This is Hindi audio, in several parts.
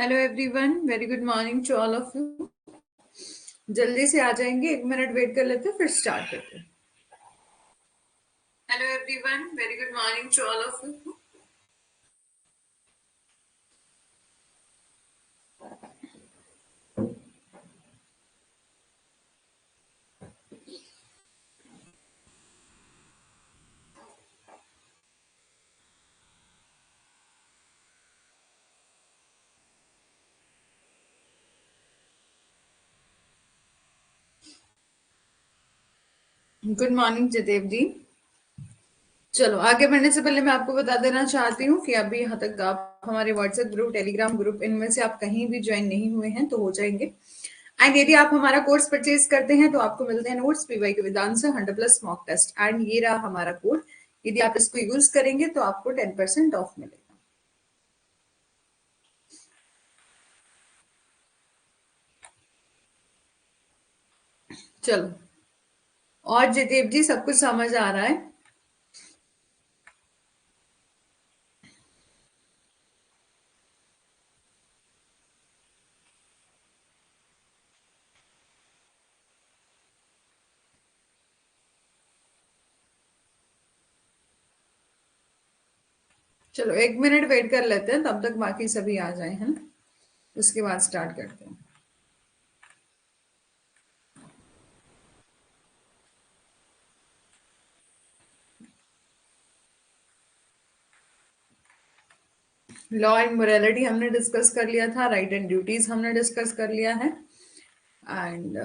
Hello everyone, very good morning to all of you. जल्दी से आ जाएंगे, 1 मिनट वेट कर लेते हैं फिर स्टार्ट करते हैं। Hello everyone, very good morning to all of you. Good morning Jaidev ji. चलो आगे बढ़ने से पहले मैं आपको बता देना चाहती हूँ कि अभी यहाँ तक आप हमारे व्हाट्सएप ग्रुप, टेलीग्राम ग्रुप, इनमें से आप कहीं भी ज्वाइन नहीं हुए हैं तो हो जाएंगे। एंड यदि आप हमारा कोर्स परचेज करते हैं तो आपको मिलते हैं नोट्स, पीवाई के विधान से 100+ मॉक टेस्ट। एंड ये रहा हमारा कोड। यदि आप इसको यूज करेंगे तो आपको 10% ऑफ मिलेगा। चलो, और जयदेव जी सब कुछ समझ आ रहा है? चलो 1 मिनट वेट कर लेते हैं, तब तक बाकी सभी आ जाए, है ना? उसके बाद स्टार्ट करते हैं। लॉ एंड मोरालिटी हमने डिस्कस कर लिया था, राइट एंड ड्यूटीज हमने डिस्कस कर लिया है। एंड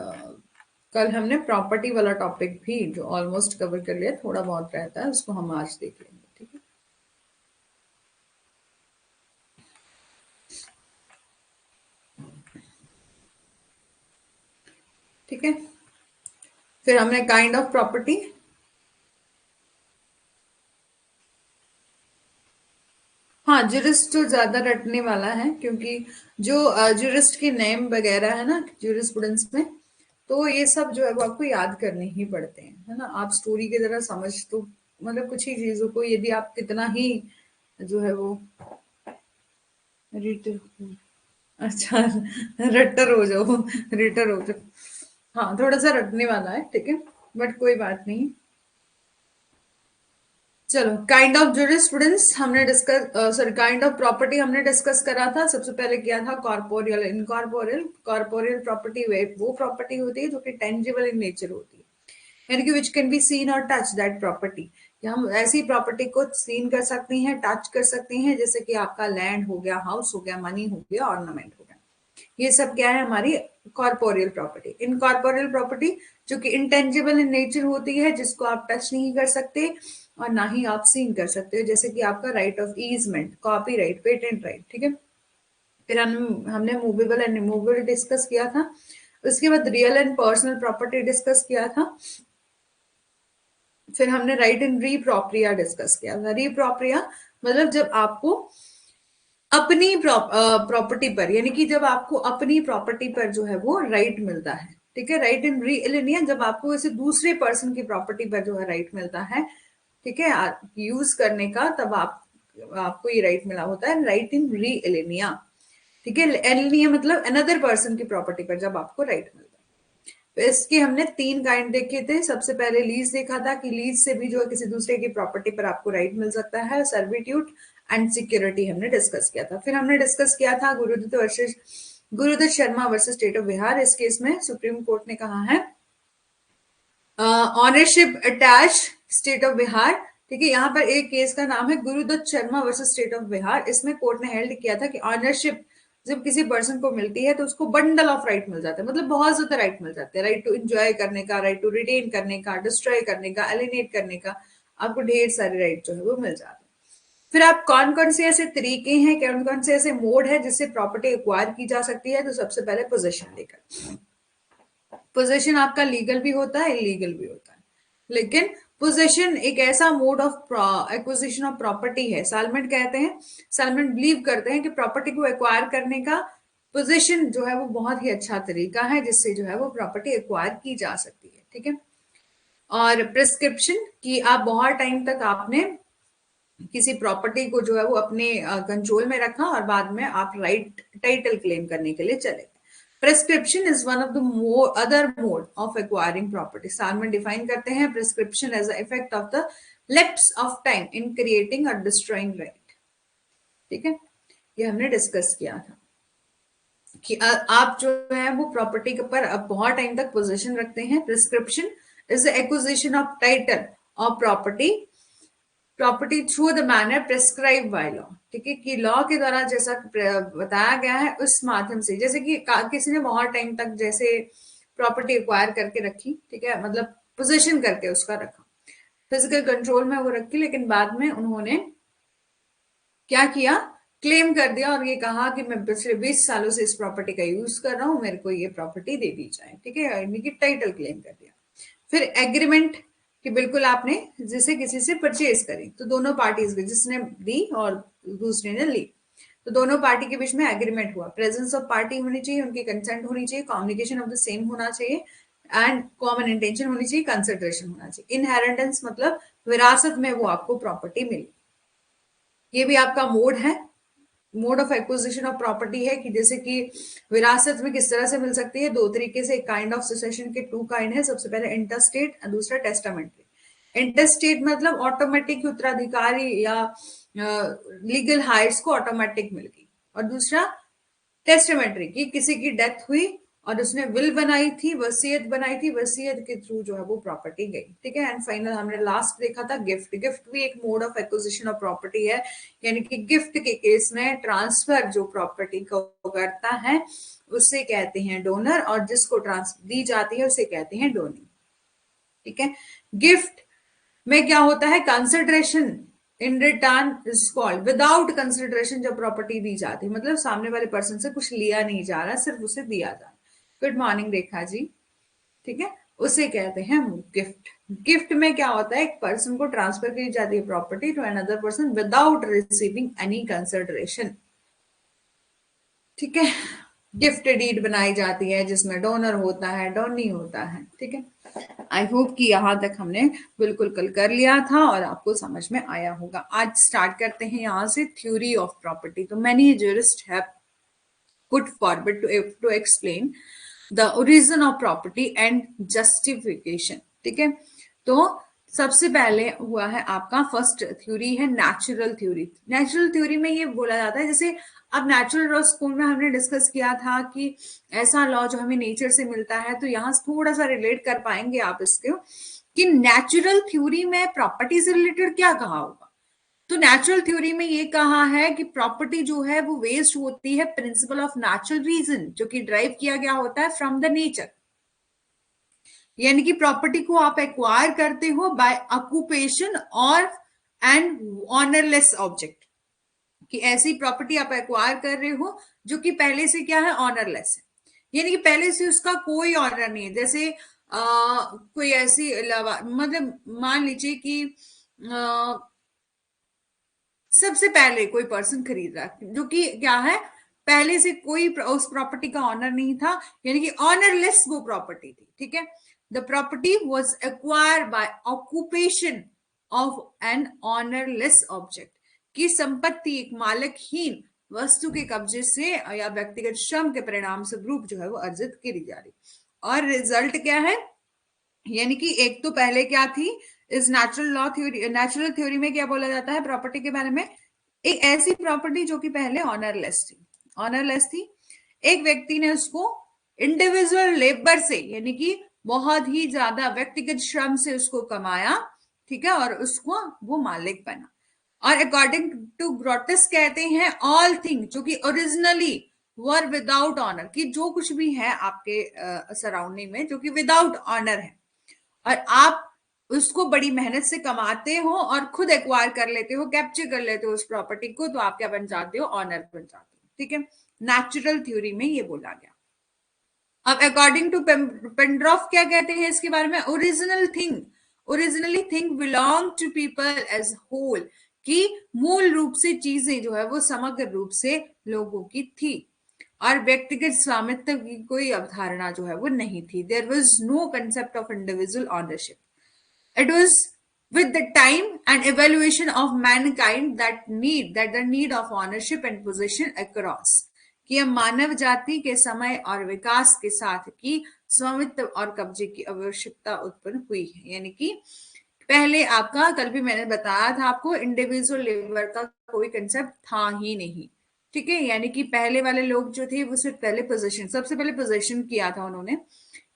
कल हमने प्रॉपर्टी वाला टॉपिक भी जो ऑलमोस्ट कवर कर लिया, थोड़ा बहुत रहता है उसको हम आज देख लेंगे, ठीक है? ठीक है, फिर हमने काइंड ऑफ प्रॉपर्टी। हाँ, जुरिस्ट जो ज्यादा रटने वाला है, क्योंकि जो जुरिस्ट के नेम वगैरह है ना जुरिस्प्रूडेंस में, तो ये सब जो है वो आपको याद करने ही पड़ते हैं, है ना? आप स्टोरी की तरह समझ तो, मतलब कुछ ही चीजों को यदि आप कितना ही जो है वो रिटर, अच्छा, रट्टर हो जाओ, रिटर हो जाओ। हाँ, थोड़ा सा रटने वाला है, ठीक है, बट कोई बात नहीं। चलो, काइंड ऑफ जुरिस्प्रूडेंस हमने discuss, sorry, kind of property हमने डिस्कस करा था। सबसे पहले किया था कॉर्पोरियल, इनकॉर्पोरियल। कॉर्पोरियल प्रॉपर्टी वो प्रॉपर्टी होती है जो कि टेंजिबल इन नेचर होती है, यानी कि विच कैन बी सीन और टच दैट प्रॉपर्टी। हम ऐसी प्रॉपर्टी को सीन कर सकती हैं, टच कर सकती हैं, जैसे कि आपका लैंड हो गया, हाउस हो गया, मनी हो गया, ऑर्नामेंट हो गया। ये सब क्या है? हमारी कॉर्पोरियल प्रॉपर्टी। इनकॉर्पोरियल प्रॉपर्टी जो कि इंटेंजिबल इन नेचर होती है, जिसको आप टच नहीं कर सकते और ना ही आप सीन कर सकते हो, जैसे कि आपका right of easement, copy right, patent right, ठीक है? फिर हमने मूवेबल एंड रिमूवेबल डिस्कस किया था। उसके बाद real and personal property discuss किया था। फिर हमने राइट इन रीप्रोप्रिया डिस्कस किया था। रीप्रोप्रिया मतलब जब आपको अपनी प्रॉपर्टी पर, यानी कि जब आपको अपनी प्रॉपर्टी पर जो है वो राइट मिलता है, ठीक है? राइट इन री एलिनिया, जब आपको ऐसे दूसरे पर्सन की प्रॉपर्टी पर जो है राइट मिलता है, ठीक है, यूज करने का, तब आपको ये राइट मिला होता है, राइट इन री एलिनिया, ठीक है? एलिनिया मतलब अनदर पर्सन की प्रॉपर्टी पर जब आपको राइट मिलता है। तो इसके हमने 3 काइंड देखे थे। सबसे पहले लीज देखा था कि लीज से भी जो है किसी दूसरे की प्रॉपर्टी पर आपको राइट मिल सकता है। सर्विट्यूट एंड सिक्योरिटी हमने डिस्कस किया था। फिर हमने डिस्कस किया था Gurudutt Sharma versus state of Bihar. इस केस में सुप्रीम कोर्ट ने कहा है ownership attach state of Bihar, ठीक है? यहाँ पर एक केस का नाम है Gurudutt Sharma versus state of Bihar. इसमें कोर्ट ने हेल्ड किया था कि ऑनरशिप जब किसी पर्सन को मिलती है तो उसको बंडल ऑफ राइट मिल जाता है, मतलब बहुत ज्यादा राइट मिल जाते हैं। राइट टू एंजॉय करने का, राइट टू रिटेन करने का, डिस्ट्रॉय करने का, एलिनेट करने का, आपको ढेर सारे राइट जो है वो मिल जाते हैं। फिर आप कौन कौन से ऐसे तरीके हैं, कौन कौन से ऐसे मोड है जिससे प्रॉपर्टी एक्वायर की जा सकती है? तो सबसे पहले पोजेशन लेकर। पोजेशन आपका लीगल भी होता है, इलीगल भी होता है, लेकिन पोजेशन एक ऐसा mode of acquisition of property है। सालमेंट कहते हैं, सालमेंट बिलीव करते हैं कि प्रॉपर्टी को एक्वायर करने का पोजेशन जो है वो बहुत ही अच्छा तरीका है जिससे जो है वो प्रॉपर्टी एक्वायर की जा सकती है, ठीक है? और प्रिस्क्रिप्शन कि आप बहुत टाइम तक आपने किसी प्रॉपर्टी को जो है वो अपने कंट्रोल में रखा और बाद में आप राइट टाइटल क्लेम करने के लिए चले गए। Prescription is one of the other mode of acquiring property. साल में डिफाइन करते हैं prescription as a effect of the lapse of time in creating और डिस्ट्रॉइंग राइट। ठीक है, ये हमने डिस्कस किया था कि आप जो है वो प्रॉपर्टी के ऊपर अब बहुत टाइम तक पोजीशन रखते हैं। Prescription is the acquisition of title of property through the manner prescribe by law. ठीक है, कि लॉ के द्वारा जैसा बताया गया है उस माध्यम से, जैसे कि किसी ने बहुत टाइम तक जैसे प्रॉपर्टी एक्वायर करके रखी, ठीक है, मतलब पोजीशन करके उसका रखा, फिजिकल कंट्रोल में वो रखी, लेकिन बाद में उन्होंने क्या किया, क्लेम कर दिया और ये कहा कि मैं पिछले 20 सालों से इस प्रॉपर्टी का यूज कर रहा हूं, मेरे को ये प्रॉपर्टी दे दी जाए। ठीक है, यानी कि टाइटल क्लेम कर दिया। फिर एग्रीमेंट कि बिल्कुल आपने जिसे किसी से परचेज करी, तो दोनों पार्टीज के, जिसने दी और दूसरे ने ली, तो दोनों पार्टी के बीच में एग्रीमेंट हुआ। प्रेजेंस ऑफ पार्टी होनी चाहिए, उनकी कंसेंट होनी चाहिए, कम्युनिकेशन ऑफ द सेम होना चाहिए एंड कॉमन इंटेंशन होनी चाहिए, कंसिडरेशन होना चाहिए। इनहेरिटेंस मतलब विरासत में वो आपको प्रॉपर्टी मिली। ये भी आपका मोड है, mode of acquisition of property है कि जैसे कि विरासत में किस तरह से मिल सकती है, दो तरीके से। काइंड ऑफ सुसेशन के टू काइंड है, सबसे पहले इंटरस्टेट, दूसरा टेस्टामेंट्री। इंटरस्टेट मतलब ऑटोमेटिक उत्तराधिकारी या लीगल हाइट्स को ऑटोमेटिक मिल गई, और दूसरा टेस्टामेंट्री की किसी की डेथ हुई और उसने विल बनाई थी, वसीयत बनाई थी, वसीयत के थ्रू जो है वो प्रॉपर्टी गई। ठीक है, एंड फाइनल हमने लास्ट देखा था गिफ्ट। गिफ्ट भी एक mode of acquisition of property है, यानी कि गिफ्ट के केस में ट्रांसफर जो प्रॉपर्टी को करता है उसे कहते हैं डोनर, और जिसको ट्रांसफर दी जाती है उसे कहते हैं डोनी। ठीक है, गिफ्ट में क्या होता है, consideration in return is called. Without consideration जब प्रॉपर्टी दी जाती है, मतलब सामने वाले पर्सन से कुछ लिया नहीं जा रहा, सिर्फ उसे दिया जा रहा। Good morning Rekha ji. ठीक है, उसे कहते हैं गिफ्ट। गिफ्ट में क्या होता है, एक पर्सन को ट्रांसफर की जाती है property to another person without receiving any consideration. ठीक है, गिफ्ट डीड बनाई जाती है जिसमें डोनर होता है, डोनी होता है। ठीक है, आई होप कि यहां तक हमने बिल्कुल कल कर लिया था और आपको समझ में आया होगा। आज स्टार्ट करते हैं यहां से थ्योरी ऑफ प्रॉपर्टी। तो many jurist have put forward to explain the origin of property and justification. ठीक है, तो सबसे पहले हुआ है आपका फर्स्ट थ्योरी है नेचुरल थ्योरी। नेचुरल थ्योरी में ये बोला जाता है, जैसे अब नेचुरल लॉ स्कूल में हमने डिस्कस किया था कि ऐसा लॉ जो हमें नेचर से मिलता है, तो यहाँ थोड़ा सा रिलेट कर पाएंगे आप इसको कि नेचुरल थ्योरी में प्रॉपर्टी से रिलेटेड क्या कहा होगा। तो नेचुरल थ्योरी में ये कहा है कि प्रॉपर्टी जो है वो वेस्ट होती है प्रिंसिपल ऑफ नेचुरल रीजन, जो कि ड्राइव किया गया होता है फ्रॉम द नेचर। यानी कि प्रॉपर्टी को आप एक्वायर करते हो बाय ऑक्यूपेशन और एंड ऑनरलेस ऑब्जेक्ट, कि ऐसी प्रॉपर्टी आप एक्वायर कर रहे हो जो कि पहले से क्या है, ऑनरलेस है। यानी कि पहले से उसका कोई ऑनर नहीं है। जैसे कोई ऐसी मतलब मान लीजिए कि सबसे पहले कोई पर्सन खरीद रहा है जो कि क्या है, पहले से कोई उस प्रॉपर्टी का ऑनर नहीं था, यानी कि ऑनरलेस वो प्रॉपर्टी थी। ठीक है, the property was acquired by occupation of an ownerless object, की संपत्ति एक मालिकहीन वस्तु के कब्जे से या व्यक्तिगत श्रम के परिणाम स्वरूप जो है वो अर्जित की जा रही। और रिजल्ट क्या है, यानी कि एक तो पहले क्या थी, इस natural law theory, natural theory में क्या बोला जाता है प्रॉपर्टी के बारे में, एक ऐसी प्रॉपर्टी जो कि पहले ऑनरलेस थी। ऑनरलेस थी, एक व्यक्ति ने उसको इंडिविजुअल लेबर से, यानी कि बहुत ही ज्यादा व्यक्तिगत श्रम से उसको कमाया। ठीक है, और उसको वो मालिक बना। और अकॉर्डिंग टू ग्रोटिस कहते हैं ऑल थिंग जो कि ओरिजिनली वर विदाउट ऑनर, कि जो कुछ भी है आपके सराउंडिंग में जो कि विदाउट ऑनर है, और आप उसको बड़ी मेहनत से कमाते हो और खुद एक्वायर कर लेते हो, कैप्चर कर लेते हो उस प्रॉपर्टी को, तो आप क्या बन जाते हो, ऑनर बन जाते हो। ठीक है, नेचुरल थ्योरी में ये बोला गया। अब अकॉर्डिंग टू पेंड्रॉफ क्या कहते हैं इसके बारे में, original thing, originally thing belong to people as whole, कि मूल रूप से चीजें जो है वो समग्र रूप से लोगों की थी, और व्यक्तिगत स्वामित्व की कोई अवधारणा जो है वो नहीं थी। There was no concept of individual ownership. It was with the time and evaluation of mankind that the need of ownership and possession across, कि यह मानव जाति के समय और विकास के साथ की स्वामित्व और कब्जे की आवश्यकता उत्पन्न हुई है। यानी कि पहले आपका, कल भी मैंने बताया था आपको, इंडिविजुअल लेबर का कोई कंसेप्ट था ही नहीं, ठीक है। यानी कि पहले वाले लोग जो थे वो सिर्फ पहले पोजीशन, सबसे पहले पोजीशन किया था उन्होंने,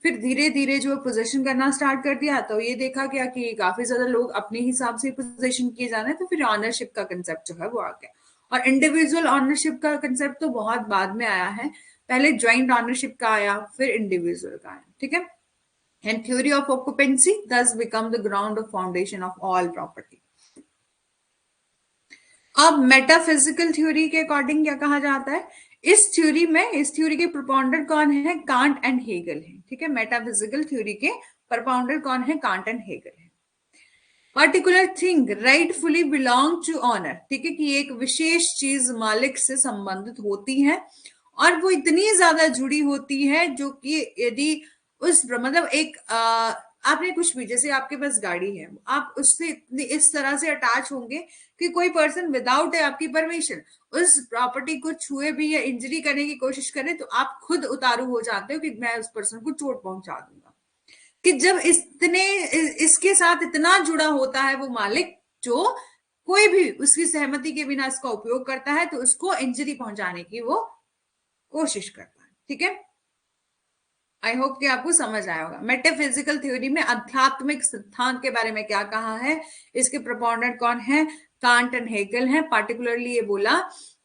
फिर धीरे धीरे जो पोजीशन करना स्टार्ट कर दिया तो ये देखा गया कि काफी ज्यादा लोग अपने हिसाब से पोजीशन किए जा रहे हैं, तो फिर ऑनरशिप का कंसेप्ट जो है वो आ गया। और इंडिविजुअल ऑनरशिप का कंसेप्ट तो बहुत बाद में आया है, पहले ज्वाइंट ऑनरशिप का आया, फिर इंडिविजुअल का आया, ठीक है। And theory of occupancy thus become the ground of foundation of all property. अब मेटाफिजिकल थ्योरी के अकॉर्डिंग क्या कहा जाता है, इस थ्योरी के प्रोपाउंडर कौन है, कांट एंड हेगल है, ठीक है। मेटाफिजिकल थ्योरी के प्रोपाउंडर कौन है, कांट एंड हेगल है। Particular thing rightfully belong to owner, ठीक है, कि एक विशेष चीज मालिक से संबंधित होती है और वो इतनी ज्यादा जुड़ी होती है जो कि यदि उस मतलब एक आपने कुछ भी, जैसे आपके पास गाड़ी है, आप उससे इस तरह से अटैच होंगे कि कोई पर्सन विदाउट आपकी परमिशन उस प्रॉपर्टी को छुए भी या इंजरी करने की कोशिश करे तो आप खुद उतारू हो जाते हो कि मैं उस पर्सन को चोट पहुंचा दूंगा। कि जब इसके साथ इतना जुड़ा होता है वो मालिक, जो कोई भी उसकी सहमति के बिना इसका उपयोग करता है तो उसको इंजरी पहुंचाने की वो कोशिश करता है, ठीक है। आई होप कि आपको समझ आया होगा। मेटाफिजिकल थ्योरी में आध्यात्मिक सिद्धांत के बारे में क्या कहा है, इसके प्रोपोनेंट कौन है, कांट एंड हेगल है। पार्टिकुलरली ये बोला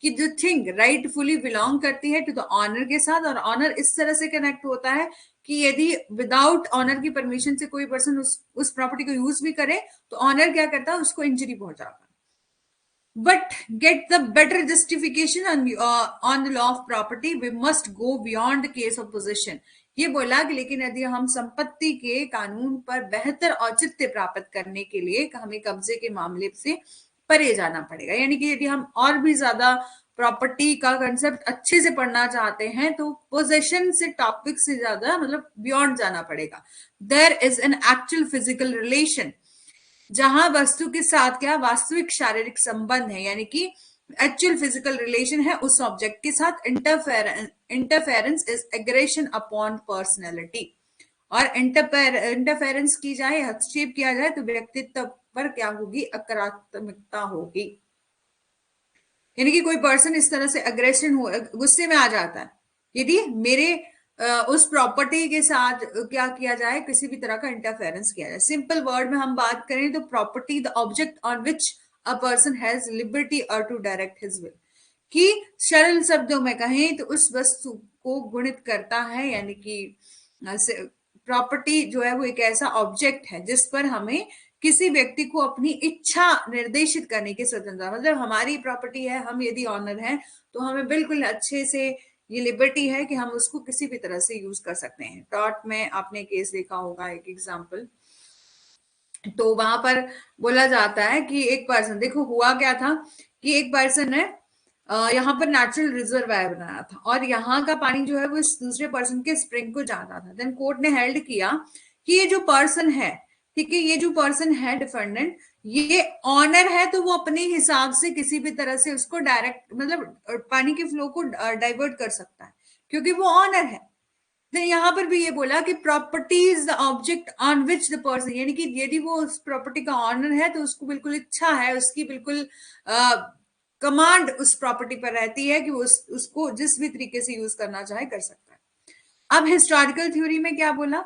कि जो थिंग राइटफुली बिलोंग करती है टू द ऑनर के साथ, और ऑनर इस तरह से कनेक्ट होता है कि यदि विदाउट ऑनर की परमिशन से कोई पर्सन उस प्रॉपर्टी को यूज भी करे तो ऑनर क्या करता है, उसको इंजरी पहुंचाता है। But get the better justification on the law of property, we must go beyond the case of possession. ये बोला कि लेकिन यदि हम संपत्ति के कानून पर बेहतर औचित्य प्राप्त करने के लिए हमें कब्जे के मामले से परे जाना पड़ेगा। यानी कि यदि हम और भी ज्यादा प्रॉपर्टी का कंसेप्ट अच्छे से पढ़ना चाहते हैं तो पोजेशन से टॉपिक से ज्यादा मतलब बियॉन्ड जाना पड़ेगा। There is an actual physical relation, जहां वस्तु के साथ क्या वास्तविक शारीरिक संबंध है, यानी कि एक्चुअल फिजिकल रिलेशन है उस ऑब्जेक्ट के साथ। Interference is aggression upon personality, और इंटरफेरेंस की जाए, हस्तक्षेप किया जाए तो व्यक्तित्व पर क्या होगी, अकारात्मकता होगी। यानी कि कोई पर्सन इस तरह से अग्रेशन हो, गुस्से में आ जाता है यदि मेरे उस प्रॉपर्टी के साथ क्या किया जाए, किसी भी तरह का इंटरफेरेंस किया जाए। सिंपल वर्ड में हम बात करें तो property the object on which a person has liberty और टू डायरेक्ट हिज विल, कि सरल शब्दों में कहें तो उस वस्तु को गुणित करता है। यानी कि प्रॉपर्टी जो है वो एक ऐसा ऑब्जेक्ट है जिस पर हमें किसी व्यक्ति को अपनी इच्छा निर्देशित करने की स्वतंत्रता, मतलब हमारी प्रॉपर्टी है, हम यदि ऑनर हैं तो हमें बिल्कुल अच्छे से ये लिबर्टी है कि हम उसको किसी भी तरह से यूज कर सकते हैं। टॉट में आपने केस देखा होगा, एक एग्जांपल, तो वहां पर बोला जाता है कि एक पर्सन, देखो हुआ क्या था कि एक पर्सन ने यहाँ पर नेचुरल रिजर्वायर बनाया था और यहाँ का पानी जो है वो इस दूसरे पर्सन के स्प्रिंग को जाता था। देन कोर्ट ने हेल्ड किया कि ये जो पर्सन है, ठीक है, ये जो पर्सन है डिफेंडेंट, ये ऑनर है तो वो अपने हिसाब से किसी भी तरह से उसको डायरेक्ट मतलब पानी के फ्लो को डाइवर्ट कर सकता है क्योंकि वो ऑनर है। तो यहाँ पर भी ये बोला कि property is the object on which the person, यानी कि यदि वो उस प्रॉपर्टी का ऑनर है तो उसको बिल्कुल इच्छा है, उसकी बिल्कुल कमांड उस प्रॉपर्टी पर रहती है कि वो उसको जिस भी तरीके से यूज करना चाहे कर सकता है। अब हिस्टोरिकल थ्योरी में क्या बोला,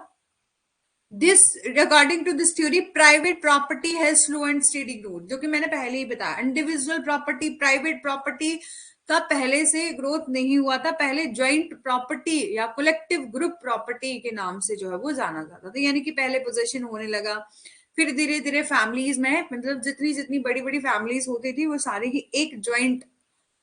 this according to this theory private property है स्लो एंड स्टेडी ग्रोथ, जो कि मैंने पहले ही बताया। इंडिविजुअल प्रॉपर्टी, प्राइवेट प्रॉपर्टी का पहले से ग्रोथ नहीं हुआ था, पहले ज्वाइंट प्रॉपर्टी या कलेक्टिव ग्रुप प्रॉपर्टी के नाम से जो है वो जाना जाता था। यानी कि पहले पोजेशन होने लगा, फिर धीरे धीरे फैमिलीज में मतलब जितनी जितनी बड़ी बड़ी फैमिलीज होती थी वो सारे ही एक ज्वाइंट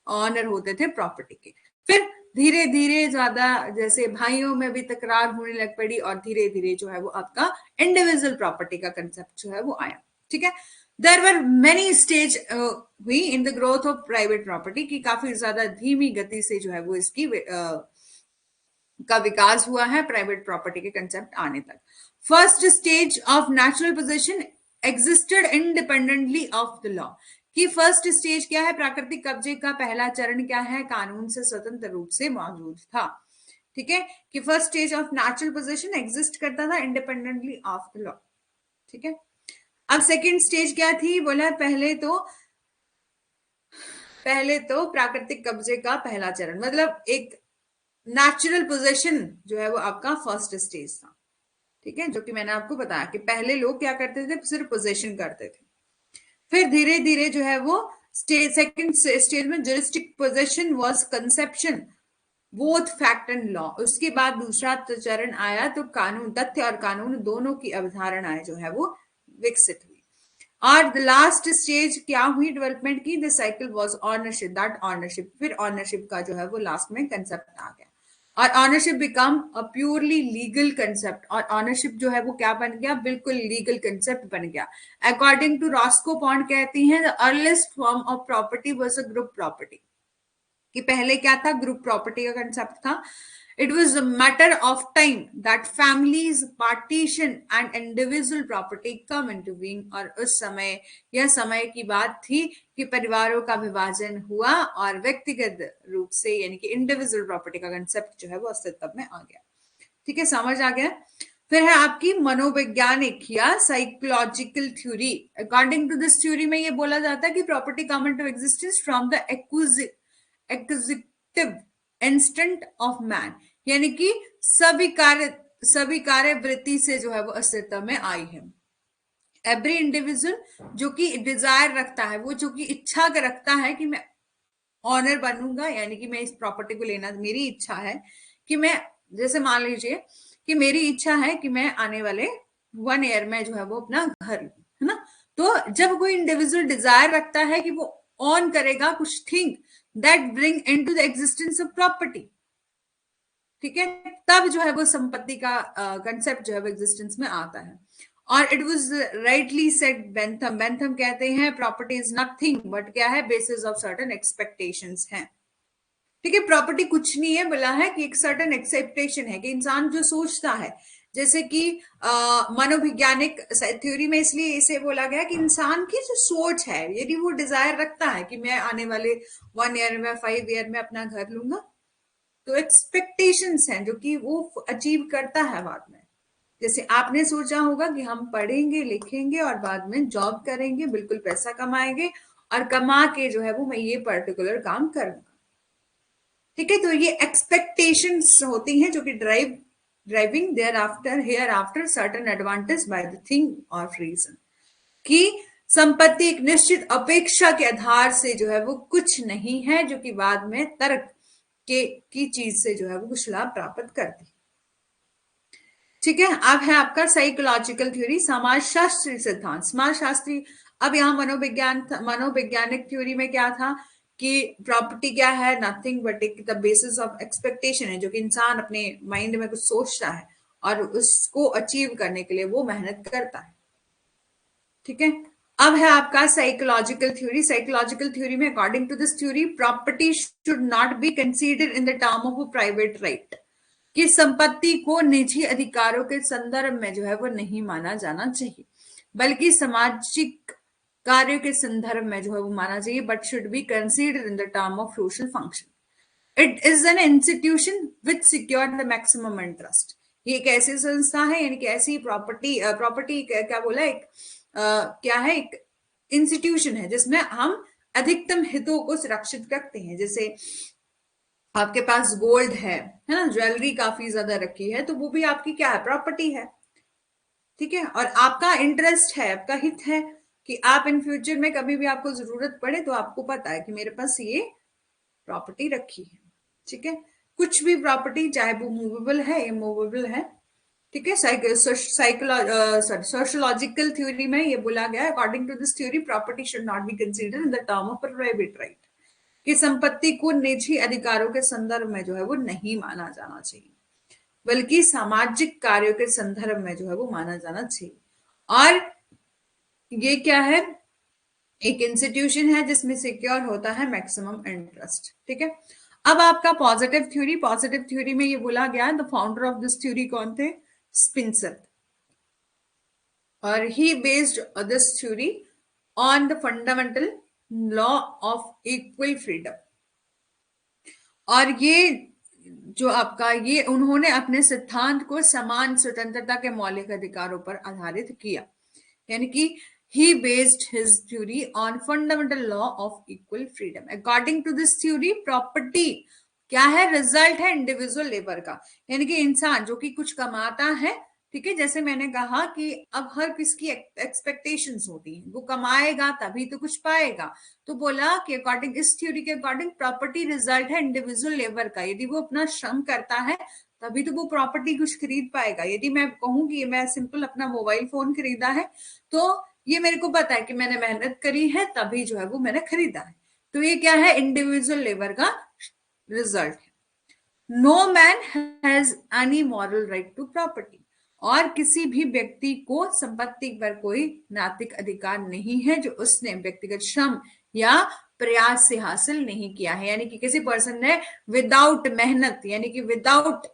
ऑनर होते थे प्रॉपर्टी के। फिर धीरे धीरे ज्यादा जैसे भाइयों में भी तकरार होने लग पड़ी और धीरे धीरे जो है वो आपका इंडिविजुअल प्रॉपर्टी का कंसेप्ट जो है वो आया, ठीक है। देयर वर मेनी स्टेज हुई in the growth of private property, की काफी ज्यादा धीमी गति से जो है वो इसकी का विकास हुआ है प्राइवेट प्रॉपर्टी के कंसेप्ट आने तक। First stage of natural possession existed independently of the law. कि फर्स्ट स्टेज क्या है, प्राकृतिक कब्जे का पहला चरण क्या है, कानून से स्वतंत्र रूप से मौजूद था। ठीक है, कि first stage of natural possession exist करता था इंडिपेंडेंटली ऑफ द लॉ। ठीक है, अब सेकेंड स्टेज क्या थी, बोला पहले तो प्राकृतिक कब्जे का पहला चरण, मतलब एक नेचुरल पोजेशन जो है वो आपका फर्स्ट स्टेज था। ठीक है, जो कि मैंने आपको बताया कि पहले लोग क्या करते थे, सिर्फ पोजेशन करते थे। फिर धीरे धीरे जो है वो सेकंड स्टेज में juristic possession was conception both fact and law. उसके बाद दूसरा चरण आया तो कानून, तथ्य और कानून दोनों की अवधारणाएं जो है वो विकसित हुई। और द लास्ट स्टेज क्या हुई डेवलपमेंट की, the cycle was ownership, that ownership, फिर ऑनरशिप का जो है वो लास्ट में कंसेप्ट आ गया और ownership become a purely legal concept. और ऑनरशिप जो है वो क्या बन गया, बिल्कुल लीगल कंसेप्ट बन गया। अकॉर्डिंग टू रॉस्को पॉन्ड कहती हैं the earliest form of property was a group property. कि पहले क्या था, ग्रुप प्रॉपर्टी का कंसेप्ट था। It was a matter of time that families partition and individual property come into being. और उस समय, यह समय की बात थी कि परिवारों का विभाजन हुआ और व्यक्तिगत रूप से यानी कि इंडिविजुअल प्रॉपर्टी का कंसेप्ट जो है वो अस्तित्व में आ गया। ठीक है, समझ आ गया। फिर है आपकी मनोवैज्ञानिक या psychological theory. According to this theory में ये बोला जाता है कि property come into existence from the acquisitive instant of man, यानी कि सभी कार्य वृत्ति से जो है वो अस्तित्व में आई है। एवरी इंडिविजुअल जो कि डिजायर रखता है, वो जो कि इच्छा रखता है कि मैं ऑनर बनूंगा, यानी कि मैं इस प्रॉपर्टी को लेना, मेरी इच्छा है कि मैं, जैसे मान लीजिए कि मेरी इच्छा है कि मैं आने वाले 1 ईयर में जो है वो अपना घर लूं, है ना। तो जब कोई इंडिविजुअल डिजायर रखता है कि वो ऑन करेगा कुछ thing that bring into the existence of property, ठीक है, तब जो है वो संपत्ति का कंसेप्ट जो है वो एग्जिस्टेंस में आता है। और it was rightly said Bentham कहते हैं प्रॉपर्टी इज नथिंग बट क्या है, बेसिस ऑफ सर्टेन एक्सपेक्टेशंस हैं। ठीक है, प्रॉपर्टी कुछ नहीं है, बोला है कि एक सर्टेन एक्सेप्टेशन है कि इंसान जो सोचता है, जैसे कि मनोवैज्ञानिक थ्योरी में इसलिए इसे बोला गया कि इंसान की जो सोच है, यदि वो डिजायर रखता है कि मैं आने वाले 1 ईयर में 5 ईयर में अपना घर लूंगा, तो एक्सपेक्टेशंस हैं जो कि वो अचीव करता है बाद में। जैसे आपने सोचा होगा कि हम पढ़ेंगे लिखेंगे और बाद में जॉब करेंगे, बिल्कुल पैसा कमाएंगे और कमा के जो है वो मैं ये पर्टिकुलर काम करूंगा। ठीक है, तो ये एक्सपेक्टेशंस होती हैं जो कि driving thereafter hereafter certain advantage by the thing of reason. कि संपत्ति एक निश्चित अपेक्षा के आधार से जो है वो कुछ नहीं है जो कि बाद में तर्क के की चीज से जो है वो कुछ लाभ प्राप्त करती है। ठीक है, अब है आपका साइकोलॉजिकल थ्योरी, समाजशास्त्री सिद्धांत, समाजशास्त्री। अब यहाँ मनोवैज्ञानिक थ्योरी में क्या था कि प्रॉपर्टी क्या है, नथिंग बट एक द बेसिस ऑफ एक्सपेक्टेशन है, जो कि इंसान अपने माइंड में कुछ सोचता है और उसको अचीव करने के लिए वो मेहनत करता है। ठीक है, अब है आपका साइकोलॉजिकल थ्योरी। साइकोलॉजिकल थ्योरी में according to this theory property should not be considered in the term of a private right. कि संपत्ति को निजी अधिकारों के संदर्भ में जो है वो नहीं माना जाना चाहिए, बल्कि सामाजिक कार्यों के संदर्भ में जो है वो माना चाहिए, but should be considered in the term of social function. It is an institution which secure the maximum interest. ये एक ऐसी संस्था है, यानी कि ऐसी प्रॉपर्टी क्या बोला, एक क्या है, एक इंस्टीट्यूशन है जिसमें हम अधिकतम हितों को सुरक्षित रखते हैं। जैसे आपके पास गोल्ड है ना, ज्वेलरी काफी ज्यादा रखी है, तो वो भी आपकी क्या है, प्रॉपर्टी है। ठीक है, और आपका इंटरेस्ट है, आपका हित है कि आप इन फ्यूचर में कभी भी आपको जरूरत पड़े तो आपको पता है कि मेरे पास ये प्रॉपर्टी रखी है। ठीक है, कुछ भी प्रॉपर्टी, चाहे वो मूवेबल है इमूवेबल है। ठीक है, सोशोलॉजिकल थ्योरी में ये बोला गया, according to this theory property should not be considered in the term of private right. कि संपत्ति को निजी अधिकारों के संदर्भ में जो है वो नहीं माना जाना चाहिए, बल्कि सामाजिक कार्यों के संदर्भ में जो है वो माना जाना चाहिए। और ये क्या है, एक इंस्टीट्यूशन है जिसमें सिक्योर होता है मैक्सिमम इंटरेस्ट। ठीक है, अब आपका पॉजिटिव थ्योरी। पॉजिटिव थ्योरी में ये बोला गया, the founder of this theory कौन थे, स्पिंसर। और he based this theory on the fundamental law of equal freedom. और ये जो आपका ये उन्होंने अपने सिद्धांत को समान स्वतंत्रता के मौलिक अधिकारों पर आधारित किया, यानी कि he based his theory on fundamental law of equal freedom. According to this theory, property क्या है? रिजल्ट है इंडिविजुअल लेबर का, यानी कि इंसान जो कि कुछ कमाता है, ठीक है, जैसे मैंने कहा कि अब हर किसकी एक्सपेक्टेशंस होती हैं, वो कमाएगा तभी तो कुछ पाएगा। तो बोला कि अकॉर्डिंग इस थ्योरी के अकॉर्डिंग प्रॉपर्टी रिजल्ट है इंडिविजुअल लेबर का, यदि वो अपना श्रम करता है तभी तो वो प्रॉपर्टी कुछ खरीद पाएगा। यदि मैं कहूँ कि मैं सिंपल अपना मोबाइल फोन खरीदा है, तो ये मेरे को पता है कि मैंने मेहनत करी है तभी जो है वो मैंने खरीदा है, तो ये क्या है? इंडिविजुअल लेबर का रिजल्ट है। No man has any moral right to property, और किसी भी व्यक्ति को संपत्ति पर कोई नैतिक अधिकार नहीं है जो उसने व्यक्तिगत श्रम या प्रयास से हासिल नहीं किया है, यानी कि किसी पर्सन ने विदाउट मेहनत, यानी कि विदाउट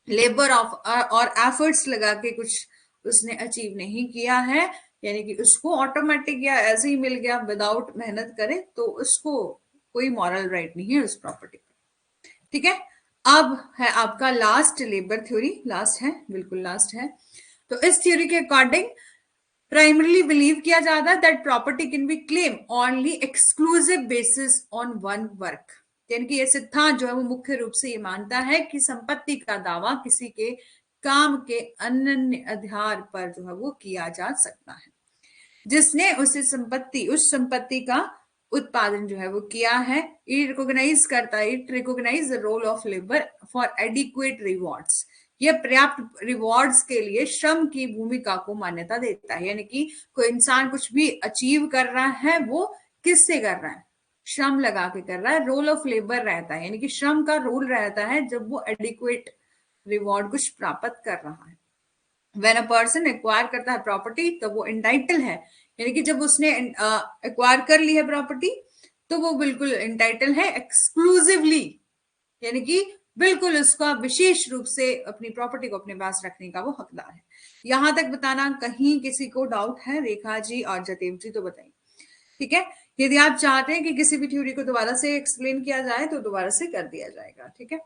लेबर ऑफ और एफर्ट्स लगा के कुछ उसने अचीव नहीं किया है, यानी कि उसको ऑटोमेटिक या ऐसे ही मिल गया विदाउट मेहनत करे, तो उसको कोई मॉरल राइट नहीं है उस प्रॉपर्टी पर। ठीक है, अब है आपका लास्ट लेबर थ्योरी, लास्ट है, बिल्कुल लास्ट है। तो इस थ्योरी के अकॉर्डिंग प्राइमरीली बिलीव किया जाता है that property can be claim only exclusive basis on one work, यानी कि ये सिद्धांत जो है वो मुख्य रूप से ये मानता है कि संपत्ति का दावा किसी के काम के अनन्य आधार पर जो है वो किया जा सकता है, जिसने उस संपत्ति का उत्पादन जो है वो किया है। इट रिकॉग्नाइज करता है, it recognise the role of labour for adequate rewards, यह पर्याप्त रिवॉर्ड्स के लिए श्रम की भूमिका को मान्यता देता है, यानी कि कोई इंसान कुछ भी अचीव कर रहा है वो किससे कर रहा है? श्रम लगा के कर रहा है। रोल ऑफ लेबर रहता है, यानी कि श्रम का रोल रहता है जब वो एडिक्वेट रिवॉर्ड कुछ प्राप्त कर रहा है। व्हेन अ पर्सन एक्वायर करता है प्रॉपर्टी तो वो इंटाइटल है, यानी कि जब उसने एक्वायर कर ली है प्रॉपर्टी तो वो बिल्कुल इंटाइटल है एक्सक्लूसिवली, यानी कि बिल्कुल उसका विशेष रूप से अपनी प्रॉपर्टी को अपने पास रखने का वो हकदार है। यहां तक बताना कहीं किसी को डाउट है? रेखा जी और जतेव जी तो बताइए। ठीक है, यदि आप चाहते हैं कि किसी भी थ्योरी को दोबारा से एक्सप्लेन किया जाए तो दोबारा से कर दिया जाएगा। ठीक है,